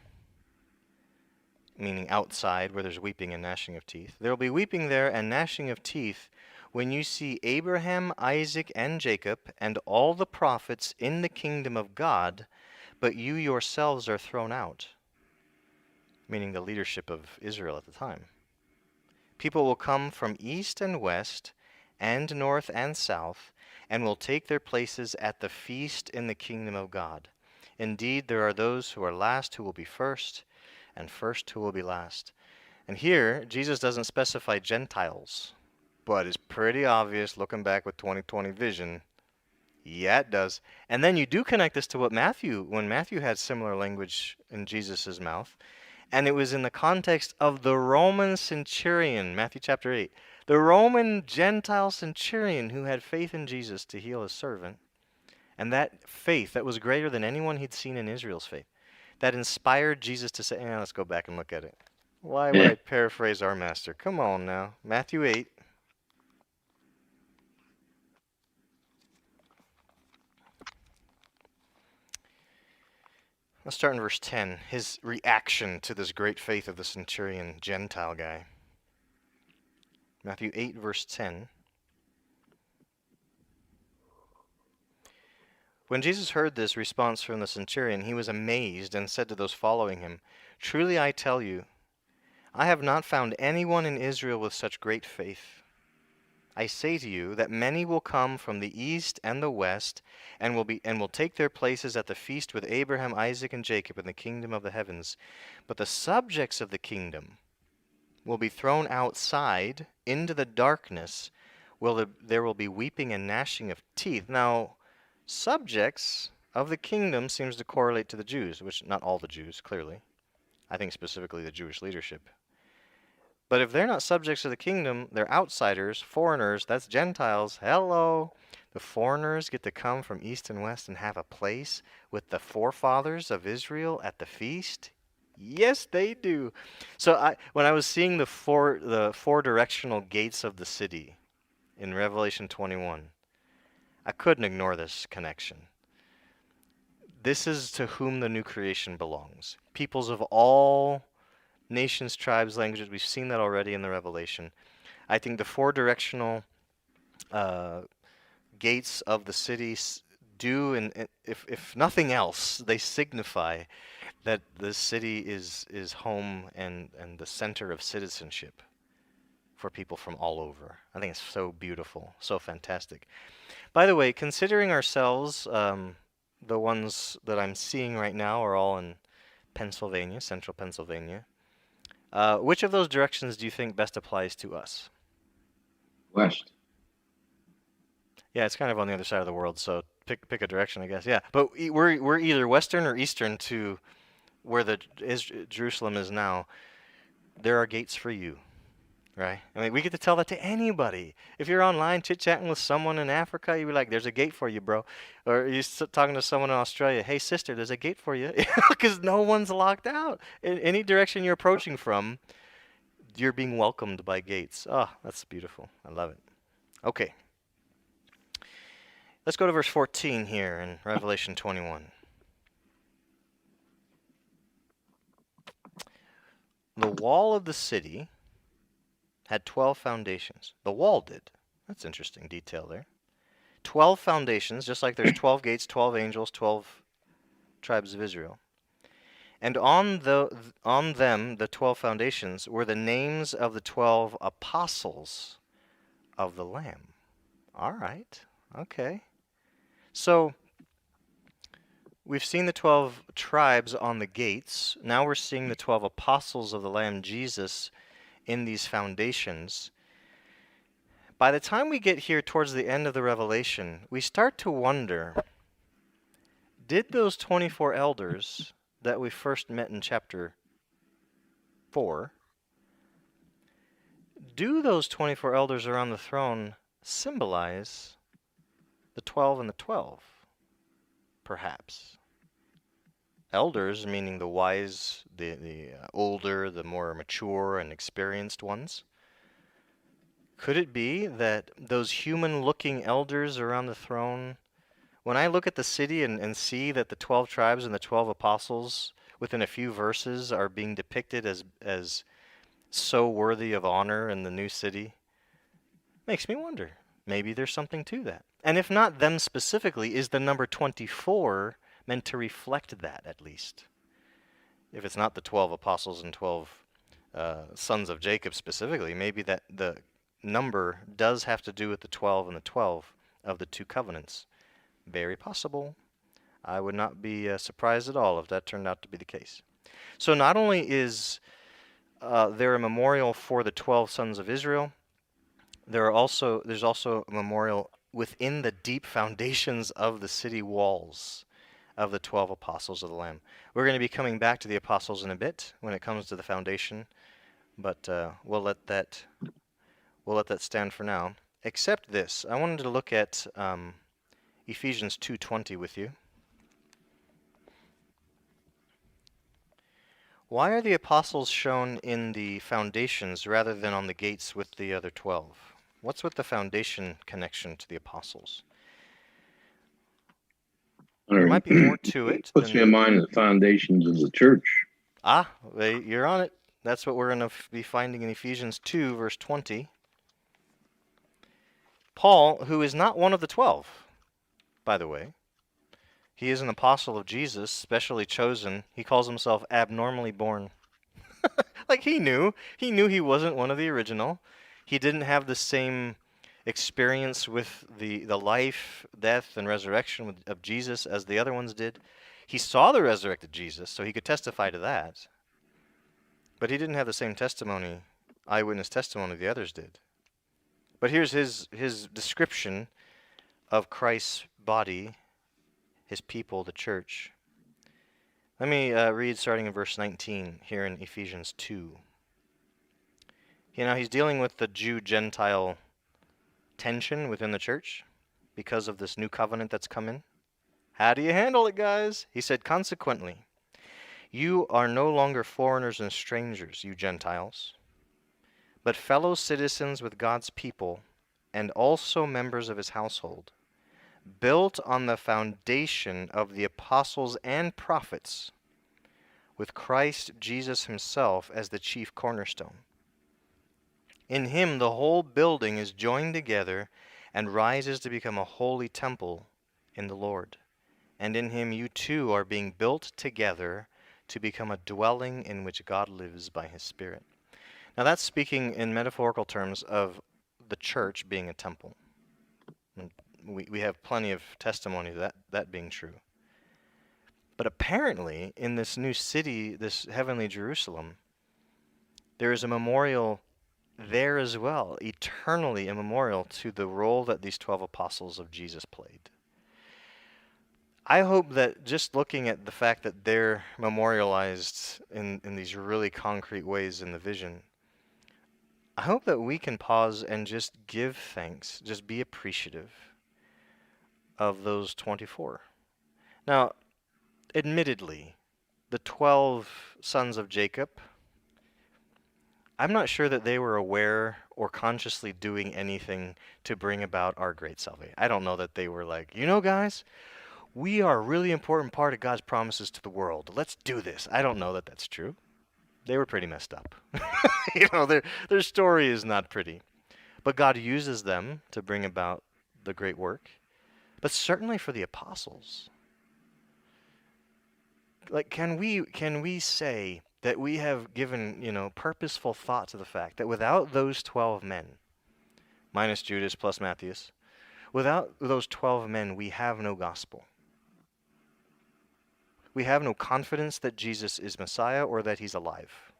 S1: meaning outside where there's weeping and gnashing of teeth. There will be weeping there and gnashing of teeth when you see Abraham, Isaac, and Jacob, and all the prophets in the kingdom of God, but you yourselves are thrown out, meaning the leadership of Israel at the time. People will come from east and west, and north and south, and will take their places at the feast in the kingdom of God. Indeed, there are those who are last who will be first, and first who will be last. And here, Jesus doesn't specify Gentiles, but it's pretty obvious looking back with 20/20 vision. Yeah, it does. And then you do connect this to when Matthew had similar language in Jesus' mouth, and it was in the context of the Roman centurion, Matthew chapter 8. The Roman Gentile centurion who had faith in Jesus to heal his servant. And that faith, that was greater than anyone he'd seen in Israel's faith, that inspired Jesus to say, let's go back and look at it. Why would I paraphrase our master? Come on now. Matthew 8. Let's start in verse 10. His reaction to this great faith of the centurion Gentile guy. Matthew 8, verse 10. When Jesus heard this response from the centurion, he was amazed and said to those following him, "Truly I tell you, I have not found anyone in Israel with such great faith. I say to you that many will come from the east and the west, and will take their places at the feast with Abraham, Isaac, and Jacob in the kingdom of the heavens. But the subjects of the kingdom will be thrown outside into the darkness, there will be weeping and gnashing of teeth. Now, subjects of the kingdom seems to correlate to the Jews, which not all the Jews, clearly. I think specifically the Jewish leadership. But if they're not subjects of the kingdom, they're outsiders, foreigners, that's Gentiles. Hello. The foreigners get to come from east and west and have a place with the forefathers of Israel at the feast. Yes, they do. So when I was seeing the four directional gates of the city in Revelation 21, I couldn't ignore this connection. This is to whom the new creation belongs. Peoples of all nations, tribes, languages. We've seen that already in the Revelation. I think the four directional gates of the city do, and if nothing else, they signify that the city is home and the center of citizenship for people from all over. I think it's so beautiful, so fantastic. By the way, considering ourselves, the ones that I'm seeing right now are all in Pennsylvania, central Pennsylvania. Which of those directions do you think best applies to us?
S2: West.
S1: Yeah, it's kind of on the other side of the world, so pick a direction, I guess. Yeah, but we're either western or eastern to where Jerusalem is now. There are gates for you, right? I mean, we get to tell that to anybody. If you're online chit-chatting with someone in Africa, you'd be like, "There's a gate for you, bro," or you're talking to someone in Australia, "Hey, sister, there's a gate for you," because no one's locked out. In any direction you're approaching from, you're being welcomed by gates. Oh, that's beautiful. I love it. Okay. Let's go to verse 14 here in Revelation 21. The wall of the city had 12 foundations. The wall did. That's interesting detail there. 12 foundations, just like there's 12 gates, 12 angels, 12 tribes of Israel. And on them, the 12 foundations, were the names of the 12 apostles of the Lamb. All right. Okay. So we've seen the 12 tribes on the gates. Now we're seeing the 12 apostles of the Lamb, Jesus, in these foundations. By the time we get here towards the end of the Revelation, we start to wonder, did those 24 elders that we first met in chapter 4, do those 24 elders around the throne symbolize the 12 and the 12? Perhaps. Elders, meaning the wise, the older, the more mature and experienced ones. Could it be that those human-looking elders around the throne, when I look at the city and see that the 12 tribes and the 12 apostles within a few verses are being depicted as so worthy of honor in the new city, makes me wonder. Maybe there's something to that. And if not them specifically, is the number 24 meant to reflect that at least? If it's not the 12 apostles and 12 sons of Jacob specifically, maybe that the number does have to do with the 12 and the 12 of the two covenants. Very possible. I would not be surprised at all if that turned out to be the case. So not only is there a memorial for the 12 sons of Israel, there's also a memorial within the deep foundations of the city walls of the 12 apostles of the Lamb. We're going to be coming back to the apostles in a bit when it comes to the foundation, but we'll let that stand for now. Except this, I wanted to look at Ephesians 2:20 with you. Why are the apostles shown in the foundations rather than on the gates with the other 12? What's with the foundation connection to the apostles? There might be more to it.
S2: Puts me in mind of the foundations of the church.
S1: You're on it. That's what we're going to be finding in Ephesians 2, verse 20. Paul, who is not one of the 12, by the way, he is an apostle of Jesus, specially chosen. He calls himself abnormally born. Like he knew he wasn't one of the original. He didn't have the same experience with the life, death, and resurrection of Jesus as the other ones did. He saw the resurrected Jesus, so he could testify to that. But he didn't have the same testimony, eyewitness testimony the others did. But here's his description of Christ's body, his people, the church. Let me read starting in verse 19 here in Ephesians 2. He's dealing with the Jew-Gentile tension within the church because of this new covenant that's come in. How do you handle it, guys? He said, consequently, you are no longer foreigners and strangers, you Gentiles, but fellow citizens with God's people and also members of his household, built on the foundation of the apostles and prophets, with Christ Jesus himself as the chief cornerstone. In him the whole building is joined together and rises to become a holy temple in the Lord. And in him you too are being built together to become a dwelling in which God lives by his Spirit. Now that's speaking in metaphorical terms of the church being a temple. And we have plenty of testimony to that being true. But apparently, in this new city, this heavenly Jerusalem, there is a memorial there as well, eternally a memorial to the role that these 12 apostles of Jesus played. I hope that just looking at the fact that they're memorialized in these really concrete ways in the vision, I hope that we can pause and just give thanks, just be appreciative of those 24. Now, admittedly, the 12 sons of Jacob, I'm not sure that they were aware or consciously doing anything to bring about our great salvation. I don't know that they were like, guys, we are a really important part of God's promises to the world. Let's do this. I don't know that that's true. They were pretty messed up. Their story is not pretty. But God uses them to bring about the great work. But certainly for the apostles. Like, can we say that we have given, purposeful thought to the fact that without those 12 men, minus Judas plus Matthias, without those 12 men, we have no gospel. We have no confidence that Jesus is Messiah or that he's alive.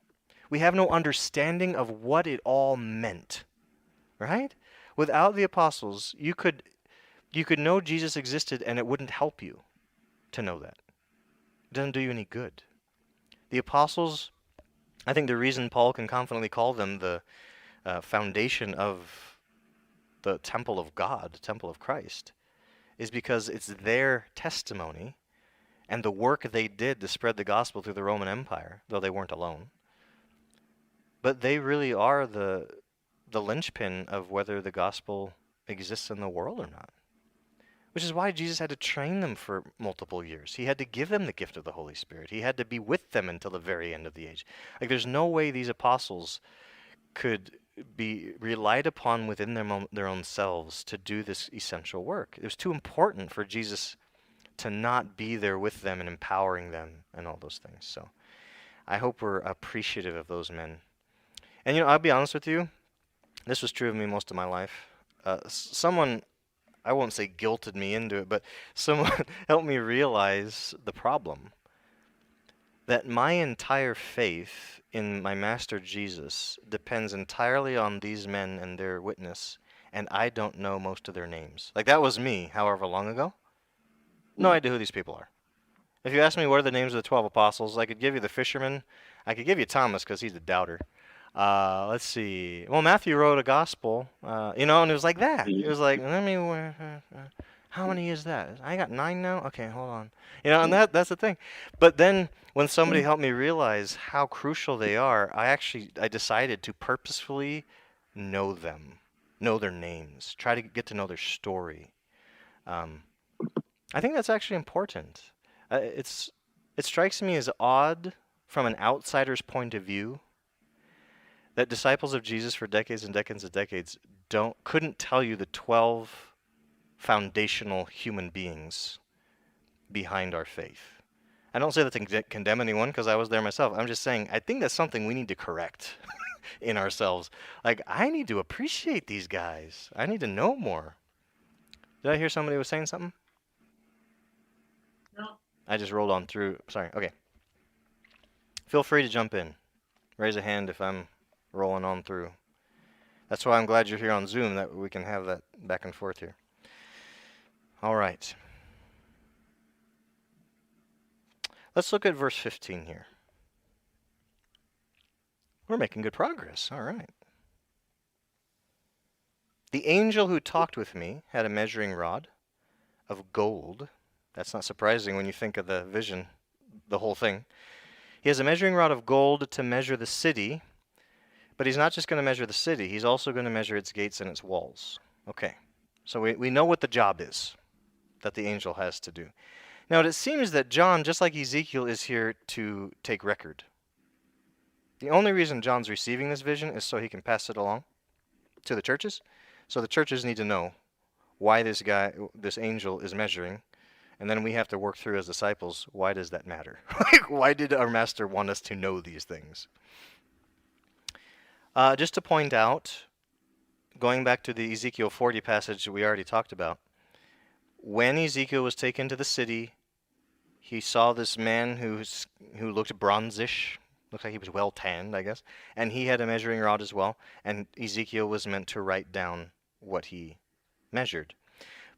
S1: We have no understanding of what it all meant, right? Without the apostles, you could know Jesus existed and it wouldn't help you to know that. It doesn't do you any good. The apostles, I think the reason Paul can confidently call them the foundation of the temple of God, the temple of Christ, is because it's their testimony and the work they did to spread the gospel through the Roman Empire, though they weren't alone. But they really are the linchpin of whether the gospel exists in the world or not. Which is why Jesus had to train them for multiple years. He had to give them the gift of the Holy Spirit. He had to be with them until the very end of the age. Like, there's no way these apostles could be relied upon within their own selves to do this essential work. It was too important for Jesus to not be there with them and empowering them and all those things. So I hope we're appreciative of those men. And I'll be honest with you, this was true of me most of my life. Someone, I won't say guilted me into it, but someone helped me realize the problem. That my entire faith in my Master Jesus depends entirely on these men and their witness, and I don't know most of their names. Like, that was me, however long ago. No idea who these people are. If you ask me what are the names of the 12 apostles, I could give you the fisherman. I could give you Thomas because he's a doubter. Let's see. Well, Matthew wrote a gospel, and it was like that. It was like, how many is that? I got 9 now? Okay, hold on. And that's the thing. But then when somebody helped me realize how crucial they are, I decided to purposefully know them, know their names, try to get to know their story. I think that's actually important. It strikes me as odd from an outsider's point of view that disciples of Jesus for decades and decades and decades couldn't tell you the 12 foundational human beings behind our faith. I don't say that to condemn anyone because I was there myself. I'm just saying I think that's something we need to correct. in ourselves. Like, I need to appreciate these guys. I need to know more. Did I hear somebody was saying something?
S3: No.
S1: I just rolled on through. Sorry. Okay. Feel free to jump in. Raise a hand if I'm rolling on through. That's why I'm glad you're here on Zoom, that we can have that back and forth here. All right. Let's look at verse 15 here. We're making good progress. All right. The angel who talked with me had a measuring rod of gold. That's not surprising when you think of the vision, the whole thing. He has a measuring rod of gold to measure the city, but he's not just going to measure the city, he's also going to measure its gates and its walls. Okay, so we know what the job is that the angel has to do. Now, it seems that John, just like Ezekiel, is here to take record. The only reason John's receiving this vision is so he can pass it along to the churches. So the churches need to know why this angel is measuring, and then we have to work through as disciples, why does that matter? Why did our master want us to know these things? Just to point out, going back to the Ezekiel 40 passage we already talked about, when Ezekiel was taken to the city, he saw this man who looked bronzish, looked like he was well tanned, I guess, and he had a measuring rod as well, and Ezekiel was meant to write down what he measured.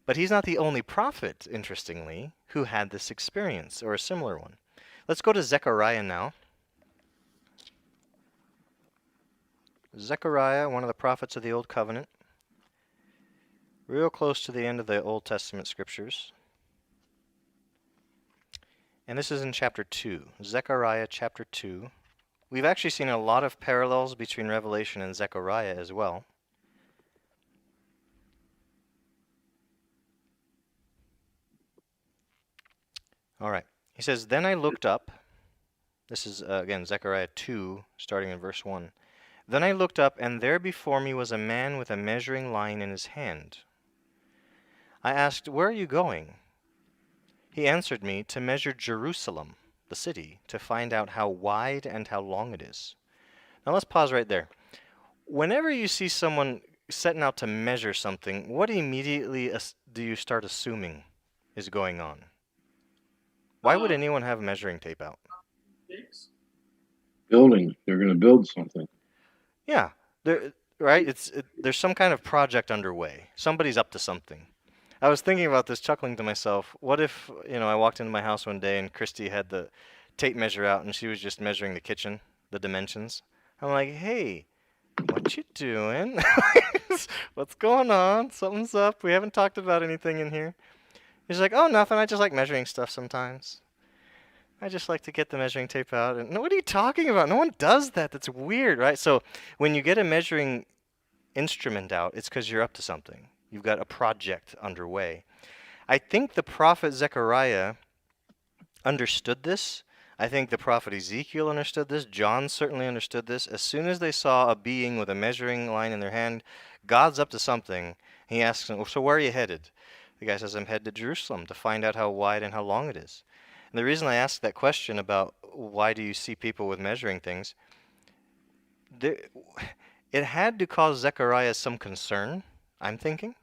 S1: But he's not the only prophet, interestingly, who had this experience, or a similar one. Let's go to Zechariah now. Zechariah, one of the prophets of the Old Covenant, real close to the end of the Old Testament scriptures. And this is in chapter 2, Zechariah chapter 2. We've actually seen a lot of parallels between Revelation and Zechariah as well. All right. He says, "Then I looked up." This is, again, Zechariah 2, starting in verse 1. "Then I looked up, and there before me was a man with a measuring line in his hand. I asked, 'Where are you going?' He answered me, 'To measure Jerusalem, the city, to find out how wide and how long it is.'" Now let's pause right there. Whenever you see someone setting out to measure something, what immediately do you start assuming is going on? Why would anyone have measuring tape out?
S2: Building. They're going to build something.
S1: Yeah, right? There's some kind of project underway. Somebody's up to something. I was thinking about this, chuckling to myself. What if, I walked into my house one day and Christy had the tape measure out and she was just measuring the kitchen, the dimensions. I'm like, "Hey, what you doing? What's going on? Something's up. We haven't talked about anything in here." He's like, "Oh, nothing. I just like measuring stuff sometimes. I just like to get the measuring tape out." And what are you talking about? No one does that. That's weird, right? So when you get a measuring instrument out, it's because you're up to something. You've got a project underway. I think the prophet Zechariah understood this. I think the prophet Ezekiel understood this. John certainly understood this. As soon as they saw a being with a measuring line in their hand, God's up to something. He asks him, "So where are you headed?" The guy says, "I'm headed to Jerusalem to find out how wide and how long it is." And the reason I ask that question about why do you see people with measuring things, it had to cause Zechariah some concern, I'm thinking,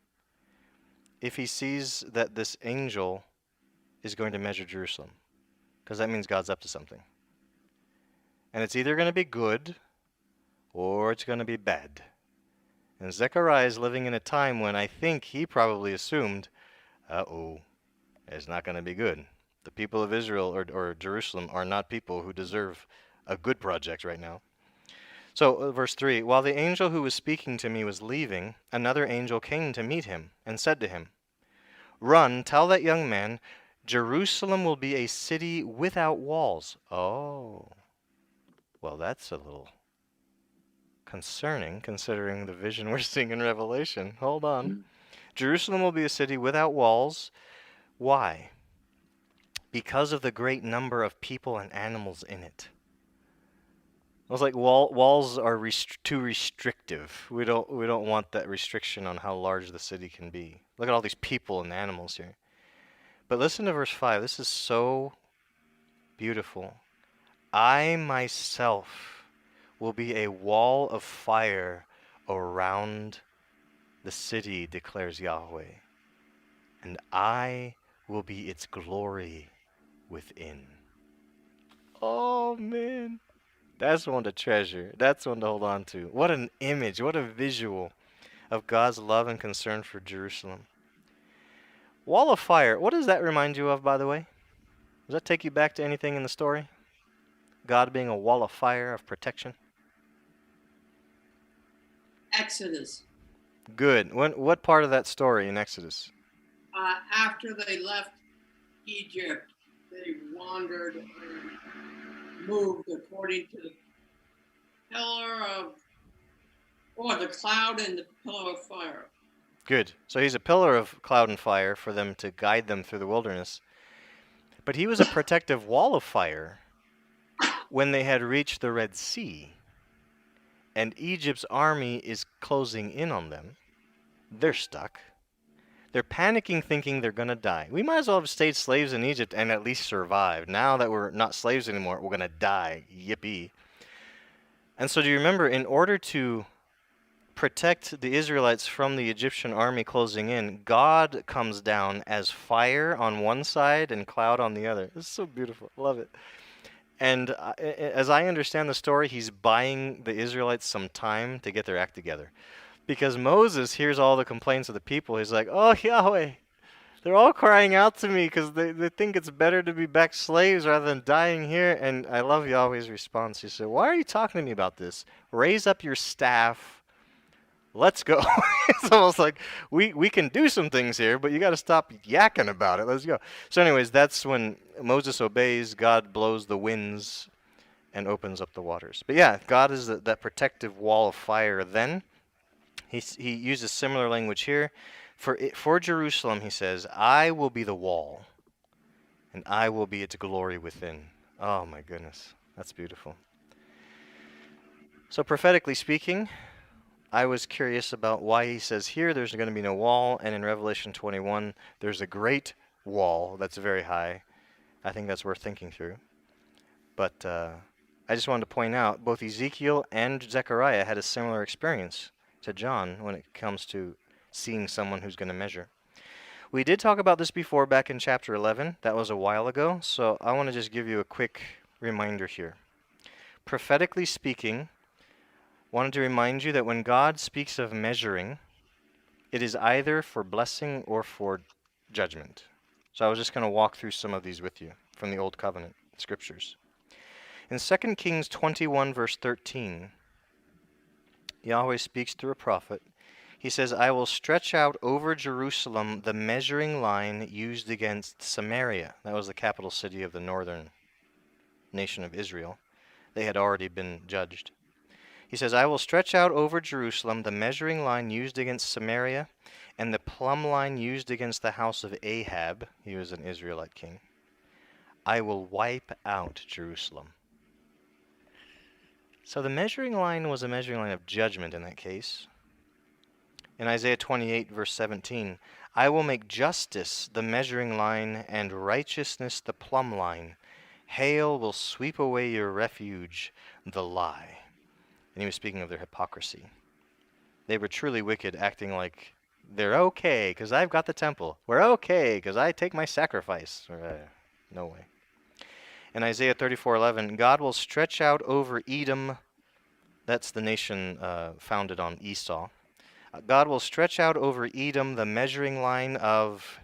S1: if he sees that this angel is going to measure Jerusalem, because that means God's up to something. And it's either going to be good or it's going to be bad. And Zechariah is living in a time when I think he probably assumed, it's not going to be good. The people of Israel or Jerusalem are not people who deserve a good project right now. So, verse 3, "While the angel who was speaking to me was leaving, another angel came to meet him and said to him, 'Run, tell that young man, Jerusalem will be a city without walls.'" Oh, well, that's a little concerning considering the vision we're seeing in Revelation. Hold on. "Jerusalem will be a city without walls." Why? "Because of the great number of people and animals in it." I was like, walls are too restrictive. We don't want that restriction on how large the city can be. Look at all these people and animals here. But listen to verse 5. This is so beautiful. "I myself will be a wall of fire around the city, declares Yahweh, and I will be its glory within. Oh man, that's one to treasure. That's one to hold on to. What an image, what a visual of God's love and concern for Jerusalem. Wall of fire, what does that remind you of, by the way? Does that take you back to anything in the story? God being a wall of fire of protection?
S3: Exodus.
S1: Good. What part of that story in Exodus?
S3: After they left Egypt, they wandered and moved according to the the cloud and the pillar of fire.
S1: Good. So he's a pillar of cloud and fire for them to guide them through the wilderness. But he was a protective wall of fire when they had reached the Red Sea. And Egypt's army is closing in on them. They're stuck. They're panicking, thinking they're going to die. We might as well have stayed slaves in Egypt and at least survived. Now that we're not slaves anymore, we're going to die. Yippee. And so do you remember, in order to protect the Israelites from the Egyptian army closing in, God comes down as fire on one side and cloud on the other. It's so beautiful. Love it. And as I understand the story, he's buying the Israelites some time to get their act together. Because Moses hears all the complaints of the people. He's like, oh, Yahweh, they're all crying out to me because they think it's better to be back slaves rather than dying here. And I love Yahweh's response. He said, why are you talking to me about this? Raise up your staff. Let's go. It's almost like we can do some things here, but you got to stop yakking about it. Let's go. So anyways, that's when Moses obeys. God blows the winds and opens up the waters. But yeah, God is that protective wall of fire then. He uses similar language here. For Jerusalem, he says, I will be the wall, and I will be its glory within. Oh my goodness, that's beautiful. So prophetically speaking, I was curious about why he says here there's going to be no wall, and in Revelation 21 there's a great wall that's very high. I think that's worth thinking through. But I just wanted to point out both Ezekiel and Zechariah had a similar experience to John when it comes to seeing someone who's going to measure. We did talk about this before back in chapter 11. That was a while ago, so I want to just give you a quick reminder here. Prophetically speaking, wanted to remind you that when God speaks of measuring, it is either for blessing or for judgment. So I was just going to walk through some of these with you from the Old Covenant scriptures. In 2 Kings 21 verse 13, Yahweh speaks through a prophet. He says, I will stretch out over Jerusalem the measuring line used against Samaria. That was the capital city of the northern nation of Israel. They had already been judged. He says, I will stretch out over Jerusalem the measuring line used against Samaria and the plumb line used against the house of Ahab. He was an Israelite king. I will wipe out Jerusalem. So the measuring line was a measuring line of judgment in that case. In Isaiah 28 verse 17, I will make justice the measuring line and righteousness the plumb line. Hail will sweep away your refuge, the lie. And he was speaking of their hypocrisy. They were truly wicked, acting like they're okay because I've got the temple. We're okay because I take my sacrifice. No way. In Isaiah 34:11, God will stretch out over Edom. That's the nation founded on Esau. God will stretch out over Edom the measuring line of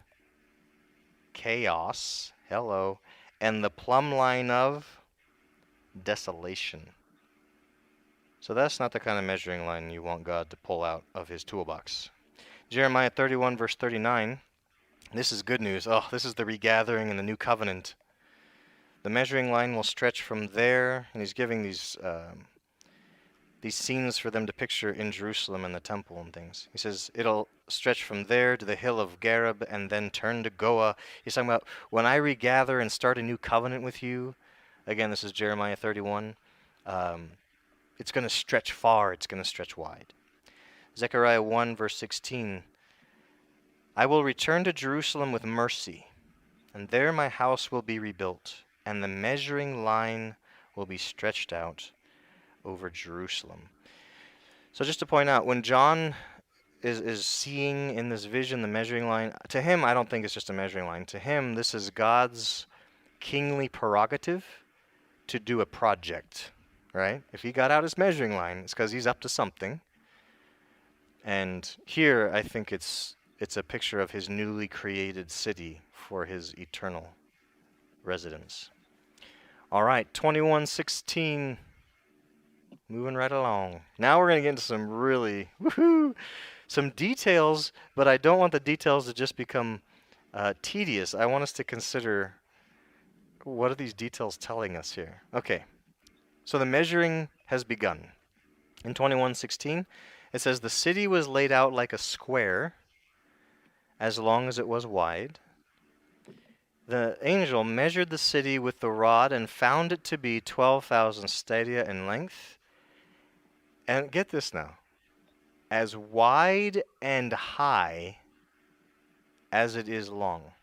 S1: chaos. Hello. And the plumb line of desolation. So that's not the kind of measuring line you want God to pull out of his toolbox. Jeremiah 31 verse 39. This is good news. Oh, this is the regathering and the new covenant. The measuring line will stretch from there, and he's giving these scenes for them to picture in Jerusalem and the temple and things. He says it'll stretch from there to the hill of Gareb and then turn to Goah. He's talking about when I regather and start a new covenant with you. Again, this is Jeremiah 31. It's going to stretch far. It's going to stretch wide. Zechariah 1 verse 16. I will return to Jerusalem with mercy, and there my house will be rebuilt, and the measuring line will be stretched out. over Jerusalem. So just to point out, when John is seeing in this vision the measuring line, to him, I don't think it's just a measuring line. To him, this is God's kingly prerogative to do a project, right? If he got out his measuring line, it's because he's up to something. And here, I think it's a picture of his newly created city for his eternal residence. All right, 21:16. Moving right along. Now we're going to get into some really, some details, but I don't want the details to just become tedious. I want us to consider, what are these details telling us here? Okay, so the measuring has begun. In 21:16, it says, the city was laid out like a square, as long as it was wide. The angel measured the city with the rod and found it to be 12,000 stadia in length. And get this now, as wide and high as it is long.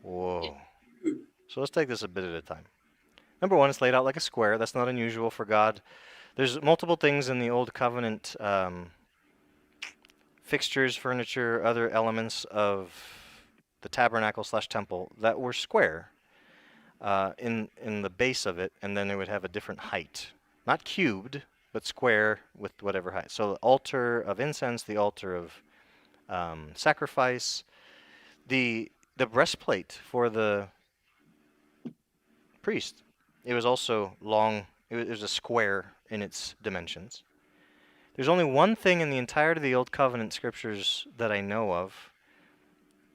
S1: Whoa. So let's take this a bit at a time. Number one, it's laid out like a square. That's not unusual for God. There's multiple things in the Old Covenant, fixtures, furniture, other elements of the tabernacle/temple that were square in the base of it, and then it would have a different height. Not cubed, but square with whatever height. So the altar of incense, the altar of sacrifice, the breastplate for the priest. It was also long. It was a square in its dimensions. There's only one thing in the entirety of the Old Covenant scriptures that I know of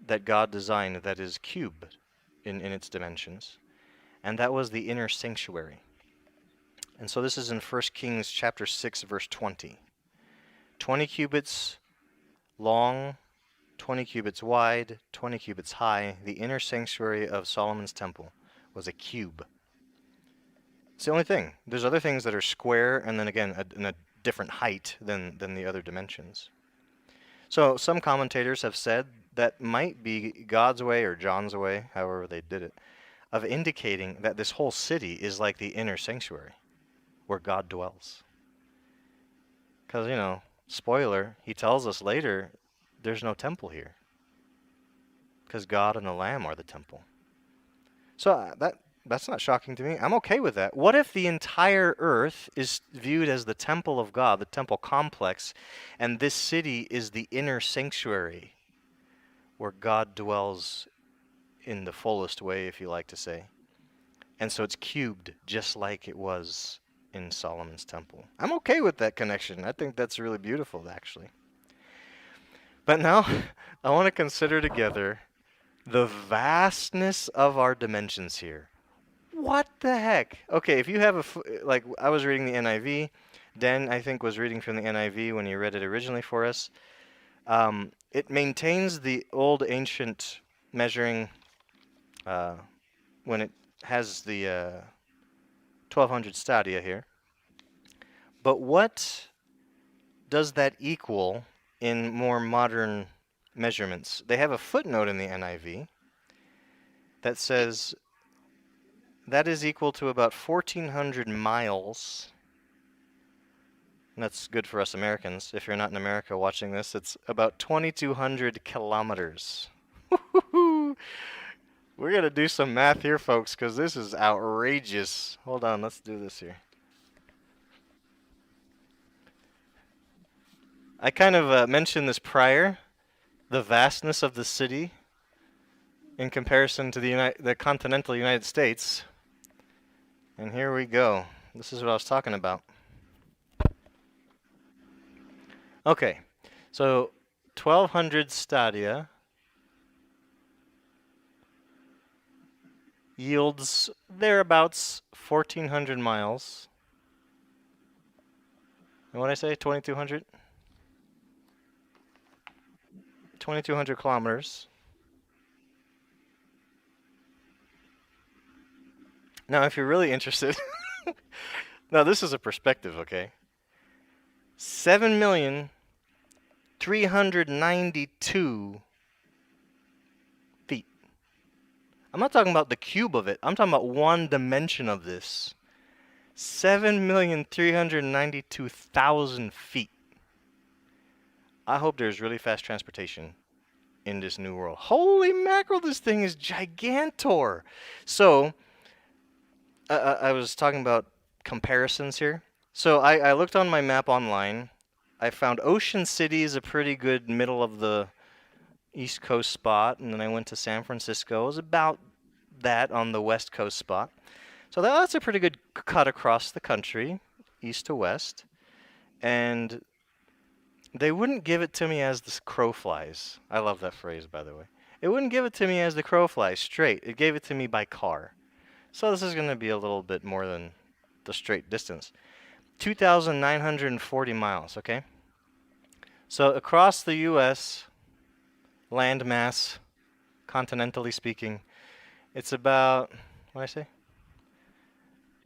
S1: that God designed that is cubed in its dimensions, and that was the inner sanctuary. And so this is in 1 Kings chapter 6, verse 20. 20 cubits long, 20 cubits wide, 20 cubits high. The inner sanctuary of Solomon's temple was a cube. It's the only thing. There's other things that are square, and then again, in a different height than the other dimensions. So some commentators have said that might be God's way, or John's way, however they did it, of indicating that this whole city is like the inner sanctuary, where God dwells. Because, spoiler, he tells us later, there's no temple here. Because God and the Lamb are the temple. So that's not shocking to me. I'm okay with that. What if the entire earth is viewed as the temple of God, the temple complex, and this city is the inner sanctuary, where God dwells in the fullest way, if you like to say. And so it's cubed, just like it was in Solomon's temple. I'm okay with that connection. I think that's really beautiful, actually. But now, I want to consider together the vastness of our dimensions here. What the heck? Okay, if you have like, I was reading the NIV. Dan, I think, was reading from the NIV when he read it originally for us. It maintains the old ancient measuring when it has the 1200 stadia here. But what does that equal in more modern measurements? They have a footnote in the NIV that says that is equal to about 1,400 miles. And that's good for us Americans. If you're not in America watching this, it's about 2,200 kilometers. We're going to do some math here, folks, because this is outrageous. Hold on, let's do this here. I kind of mentioned this prior, the vastness of the city in comparison to the continental United States. And here we go. This is what I was talking about. Okay, so 1,200 stadia yields thereabouts 1,400 miles. And what did I say? 2,200? 2,200 kilometers. Now, if you're really interested, now this is a perspective, okay? 7,392,000 feet. I'm not talking about the cube of it. I'm talking about one dimension of this. 7,392,000 feet. I hope there's really fast transportation in this new world. Holy mackerel, this thing is gigantor. So, I was talking about comparisons here. So I looked on my map online. I found Ocean City is a pretty good middle of the East Coast spot, and then I went to San Francisco. It was about that on the West Coast spot. So that's a pretty good cut across the country, east to west. And they wouldn't give it to me as the crow flies. I love that phrase, by the way. It wouldn't give it to me as the crow flies straight. It gave it to me by car. So this is going to be a little bit more than the straight distance. 2,940 miles, okay? So across the U.S., land mass, continentally speaking, it's about, what did I say?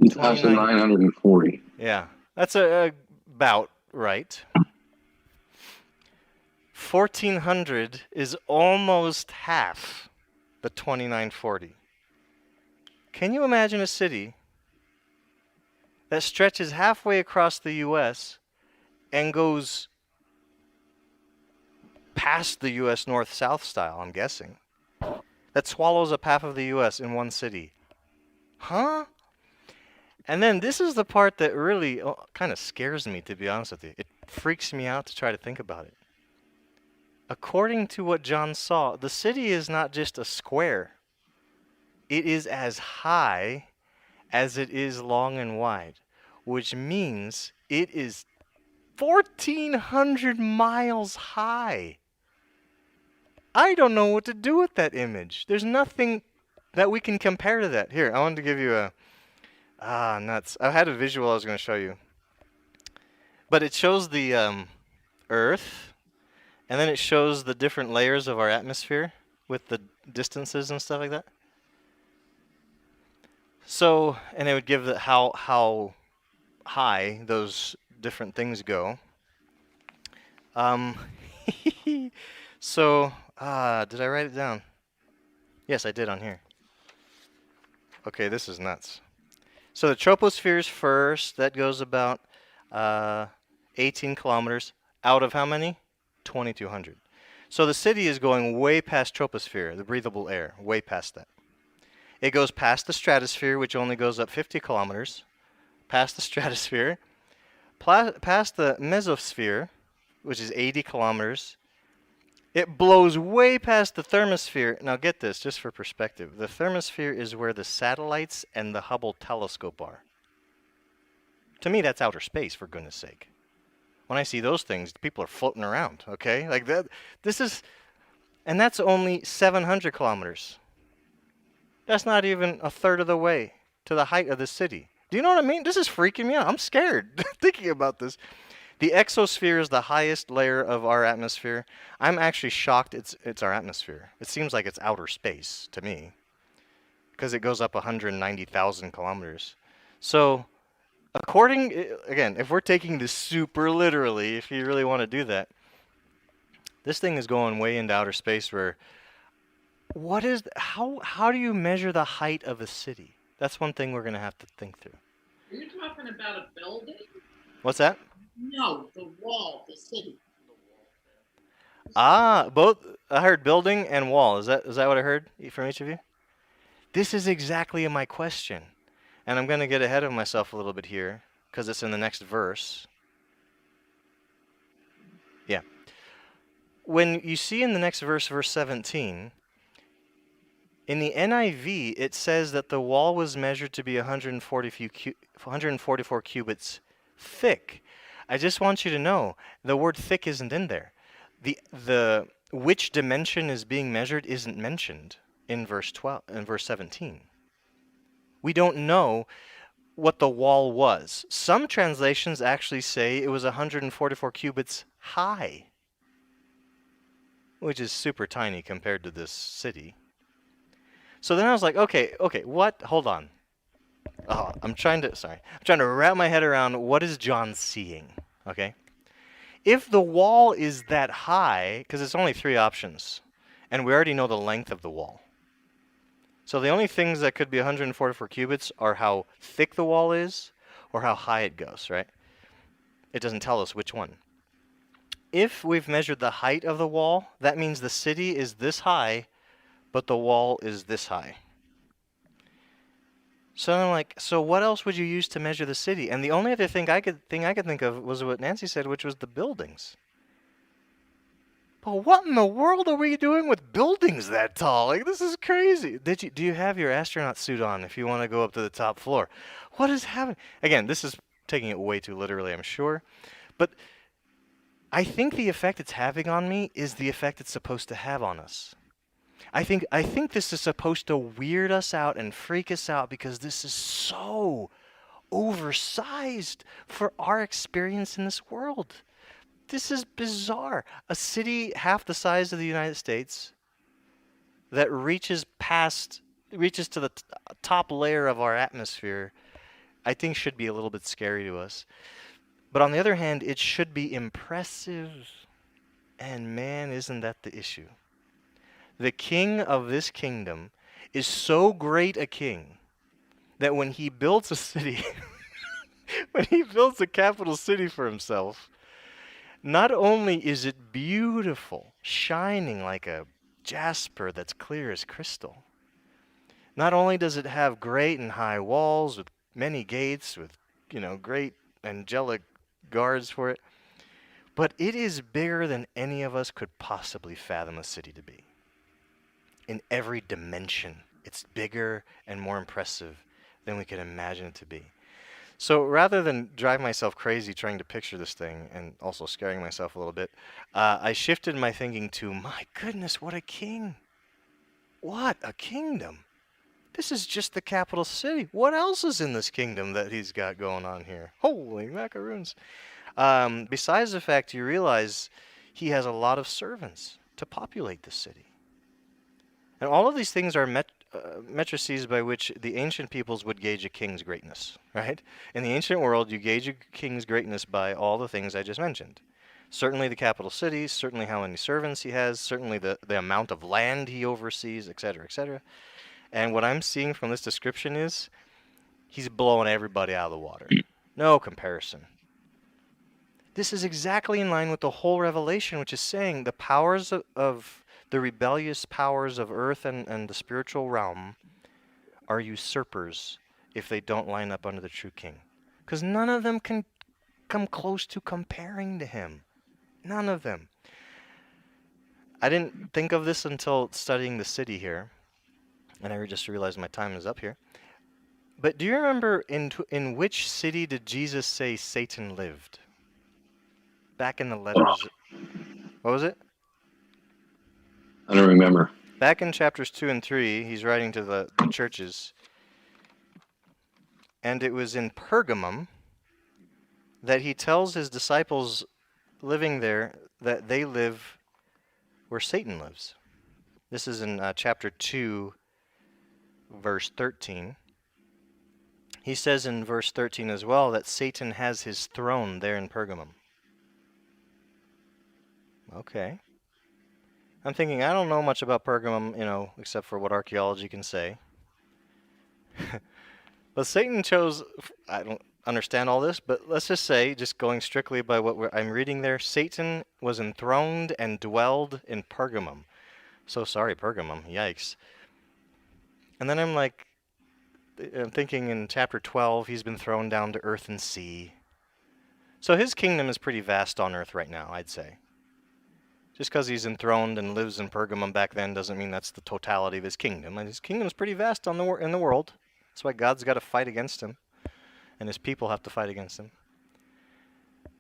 S2: 2,940.
S1: Yeah, that's about right. 1,400 is almost half the 2,940. Can you imagine a city that stretches halfway across the U.S. and goes past the U.S. north-south style, I'm guessing, that swallows up half of the U.S. in one city? Huh? And then this is the part that really kind of scares me, to be honest with you. It freaks me out to try to think about it. According to what John saw, the city is not just a square. It is as high as it is long and wide, which means it is 1,400 miles high. I don't know what to do with that image. There's nothing that we can compare to that. Here, I wanted to give you a... nuts. I had a visual I was going to show you. But it shows the Earth, and then it shows the different layers of our atmosphere with the distances and stuff like that. So, and it would give how high those different things go. So, did I write it down? Yes, I did on here. Okay, this is nuts. So the troposphere is first. That goes about 18 kilometers out of how many? 2,200. So the city is going way past troposphere, the breathable air, way past that. It goes past the stratosphere, which only goes up 50 kilometers, past the stratosphere, past the mesosphere, which is 80 kilometers. It blows way past the thermosphere. Now get this, just for perspective. The thermosphere is where the satellites and the Hubble telescope are. To me, that's outer space, for goodness sake. When I see those things, people are floating around, okay? Like that. This is, and that's only 700 kilometers. That's not even a third of the way to the height of the city. Do you know what I mean? This is freaking me out. I'm scared thinking about this. The exosphere is the highest layer of our atmosphere. I'm actually shocked it's our atmosphere. It seems like it's outer space to me because it goes up 190,000 kilometers. So again, if we're taking this super literally, if you really want to do that, this thing is going way into outer space where how do you measure the height of a city? That's one thing we're going to have to think through.
S3: Are you talking about a building?
S1: What's that?
S3: No, the wall, the city.
S1: Both. I heard building and wall. Is that what I heard from each of you? This is exactly my question. And I'm going to get ahead of myself a little bit here because it's in the next verse. Yeah. When you see in the next verse, verse 17, in the NIV, it says that the wall was measured to be 144 cubits thick. I just want you to know, the word thick isn't in there. The which dimension is being measured isn't mentioned in verse 17. We don't know what the wall was. Some translations actually say it was 144 cubits high, which is super tiny compared to this city. So then I was like, okay, what? Hold on. I'm trying to wrap my head around what is John seeing, okay? If the wall is that high, because it's only 3 options, and we already know the length of the wall. So the only things that could be 144 cubits are how thick the wall is, or how high it goes, right? It doesn't tell us which one. If we've measured the height of the wall, that means the city is this high, but the wall is this high. So I'm like, so what else would you use to measure the city? And the only other thing I could think of was what Nancy said, which was the buildings. But what in the world are we doing with buildings that tall? Like, this is crazy. Do you have your astronaut suit on if you want to go up to the top floor? What is happening? Again, this is taking it way too literally, I'm sure. But I think the effect it's having on me is the effect it's supposed to have on us. I think this is supposed to weird us out and freak us out because this is so oversized for our experience in this world. This is bizarre. A city half the size of the United States that reaches to the top layer of our atmosphere, I think should be a little bit scary to us. But on the other hand, it should be impressive. And man, isn't that the issue? The king of this kingdom is so great a king that when he builds a city, when he builds a capital city for himself, not only is it beautiful, shining like a jasper that's clear as crystal, not only does it have great and high walls with many gates with, great angelic guards for it, but it is bigger than any of us could possibly fathom a city to be. In every dimension, it's bigger and more impressive than we could imagine it to be. So rather than drive myself crazy trying to picture this thing and also scaring myself a little bit, I shifted my thinking to, my goodness, what a king. What a kingdom. This is just the capital city. What else is in this kingdom that he's got going on here? Holy macaroons. Besides the fact you realize he has a lot of servants to populate the city. And all of these things are matrices by which the ancient peoples would gauge a king's greatness, right? In the ancient world, you gauge a king's greatness by all the things I just mentioned. Certainly the capital city, certainly how many servants he has, certainly the amount of land he oversees, etc., etc. And what I'm seeing from this description is he's blowing everybody out of the water. No comparison. This is exactly in line with the whole Revelation, which is saying the powers of the rebellious powers of earth and the spiritual realm are usurpers if they don't line up under the true king. Because none of them can come close to comparing to him. None of them. I didn't think of this until studying the city here. And I just realized my time is up here. But do you remember in which city did Jesus say Satan lived? Back in the letters. What was it?
S2: I don't remember.
S1: Back in chapters 2 and 3, he's writing to the churches. And it was in Pergamum that he tells his disciples living there that they live where Satan lives. This is in chapter 2, verse 13. He says in verse 13 as well that Satan has his throne there in Pergamum. Okay. I'm thinking, I don't know much about Pergamum, except for what archaeology can say. But Satan chose, I don't understand all this, but let's just say, just going strictly by what I'm reading there, Satan was enthroned and dwelled in Pergamum. So sorry, Pergamum, yikes. And then I'm thinking in chapter 12, he's been thrown down to earth and sea. So his kingdom is pretty vast on earth right now, I'd say. Just because he's enthroned and lives in Pergamum back then doesn't mean that's the totality of his kingdom. And his kingdom is pretty vast in the world. That's why God's got to fight against him. And his people have to fight against him.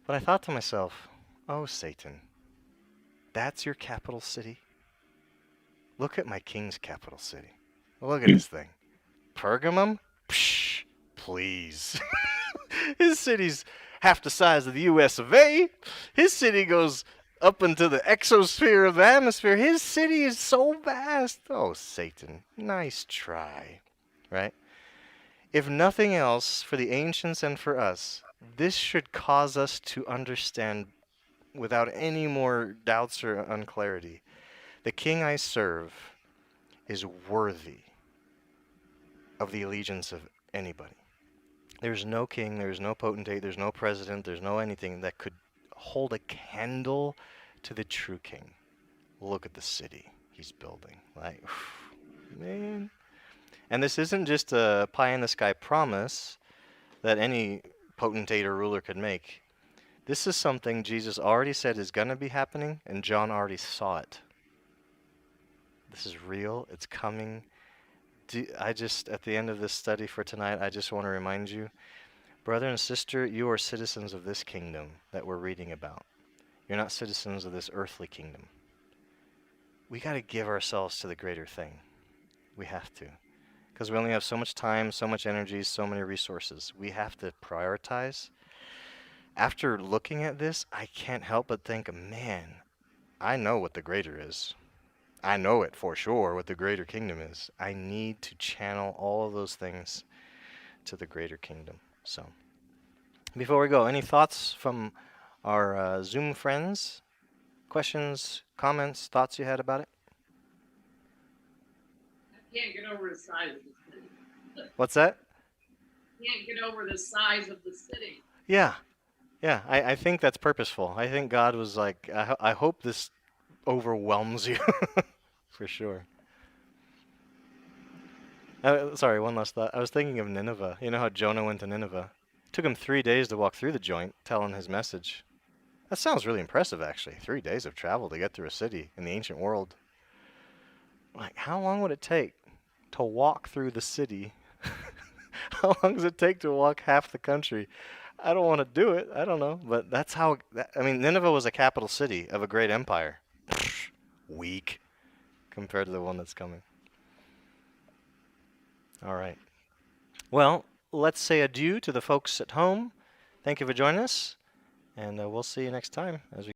S1: But I thought to myself, oh, Satan, that's your capital city? Look at my king's capital city. Look at this thing. Pergamum? Psh, please. His city's half the size of the US of A. His city goes up into the exosphere of the atmosphere. His city is so vast. Oh, Satan, nice try. Right? If nothing else, for the ancients and for us, this should cause us to understand without any more doubts or unclarity. The king I serve is worthy of the allegiance of anybody. There's no king, there's no potentate, there's no president, there's no anything that could hold a candle to the true king. Look at the city he's building. Like, man. And this isn't just a pie in the sky promise that any potentate or ruler could make. This is something Jesus already said is going to be happening, and John already saw it. This is real. It's coming. At the end of this study for tonight, I just want to remind you, brother and sister, you are citizens of this kingdom that we're reading about. You're not citizens of this earthly kingdom. We got to give ourselves to the greater thing. We have to. Because we only have so much time, so much energy, so many resources. We have to prioritize. After looking at this, I can't help but think, man, I know what the greater is. I know it for sure what the greater kingdom is. I need to channel all of those things to the greater kingdom. So, before we go, any thoughts from our Zoom friends? Questions, comments, thoughts you had about it?
S3: I can't get over the size of the city.
S1: What's that?
S3: Can't get over the size of the city.
S1: Yeah. Yeah, I think that's purposeful. I think God was like, I hope this overwhelms you. For sure. Sorry, one last thought. I was thinking of Nineveh. You know how Jonah went to Nineveh? It took him 3 days to walk through the joint, telling his message. That sounds really impressive, actually. 3 days of travel to get through a city in the ancient world. Like, how long would it take to walk through the city? How long does it take to walk half the country? I don't want to do it. I don't know. But that's how, I mean, Nineveh was a capital city of a great empire. Weak compared to the one that's coming. All right. Well, let's say adieu to the folks at home. Thank you for joining us, and we'll see you next time as we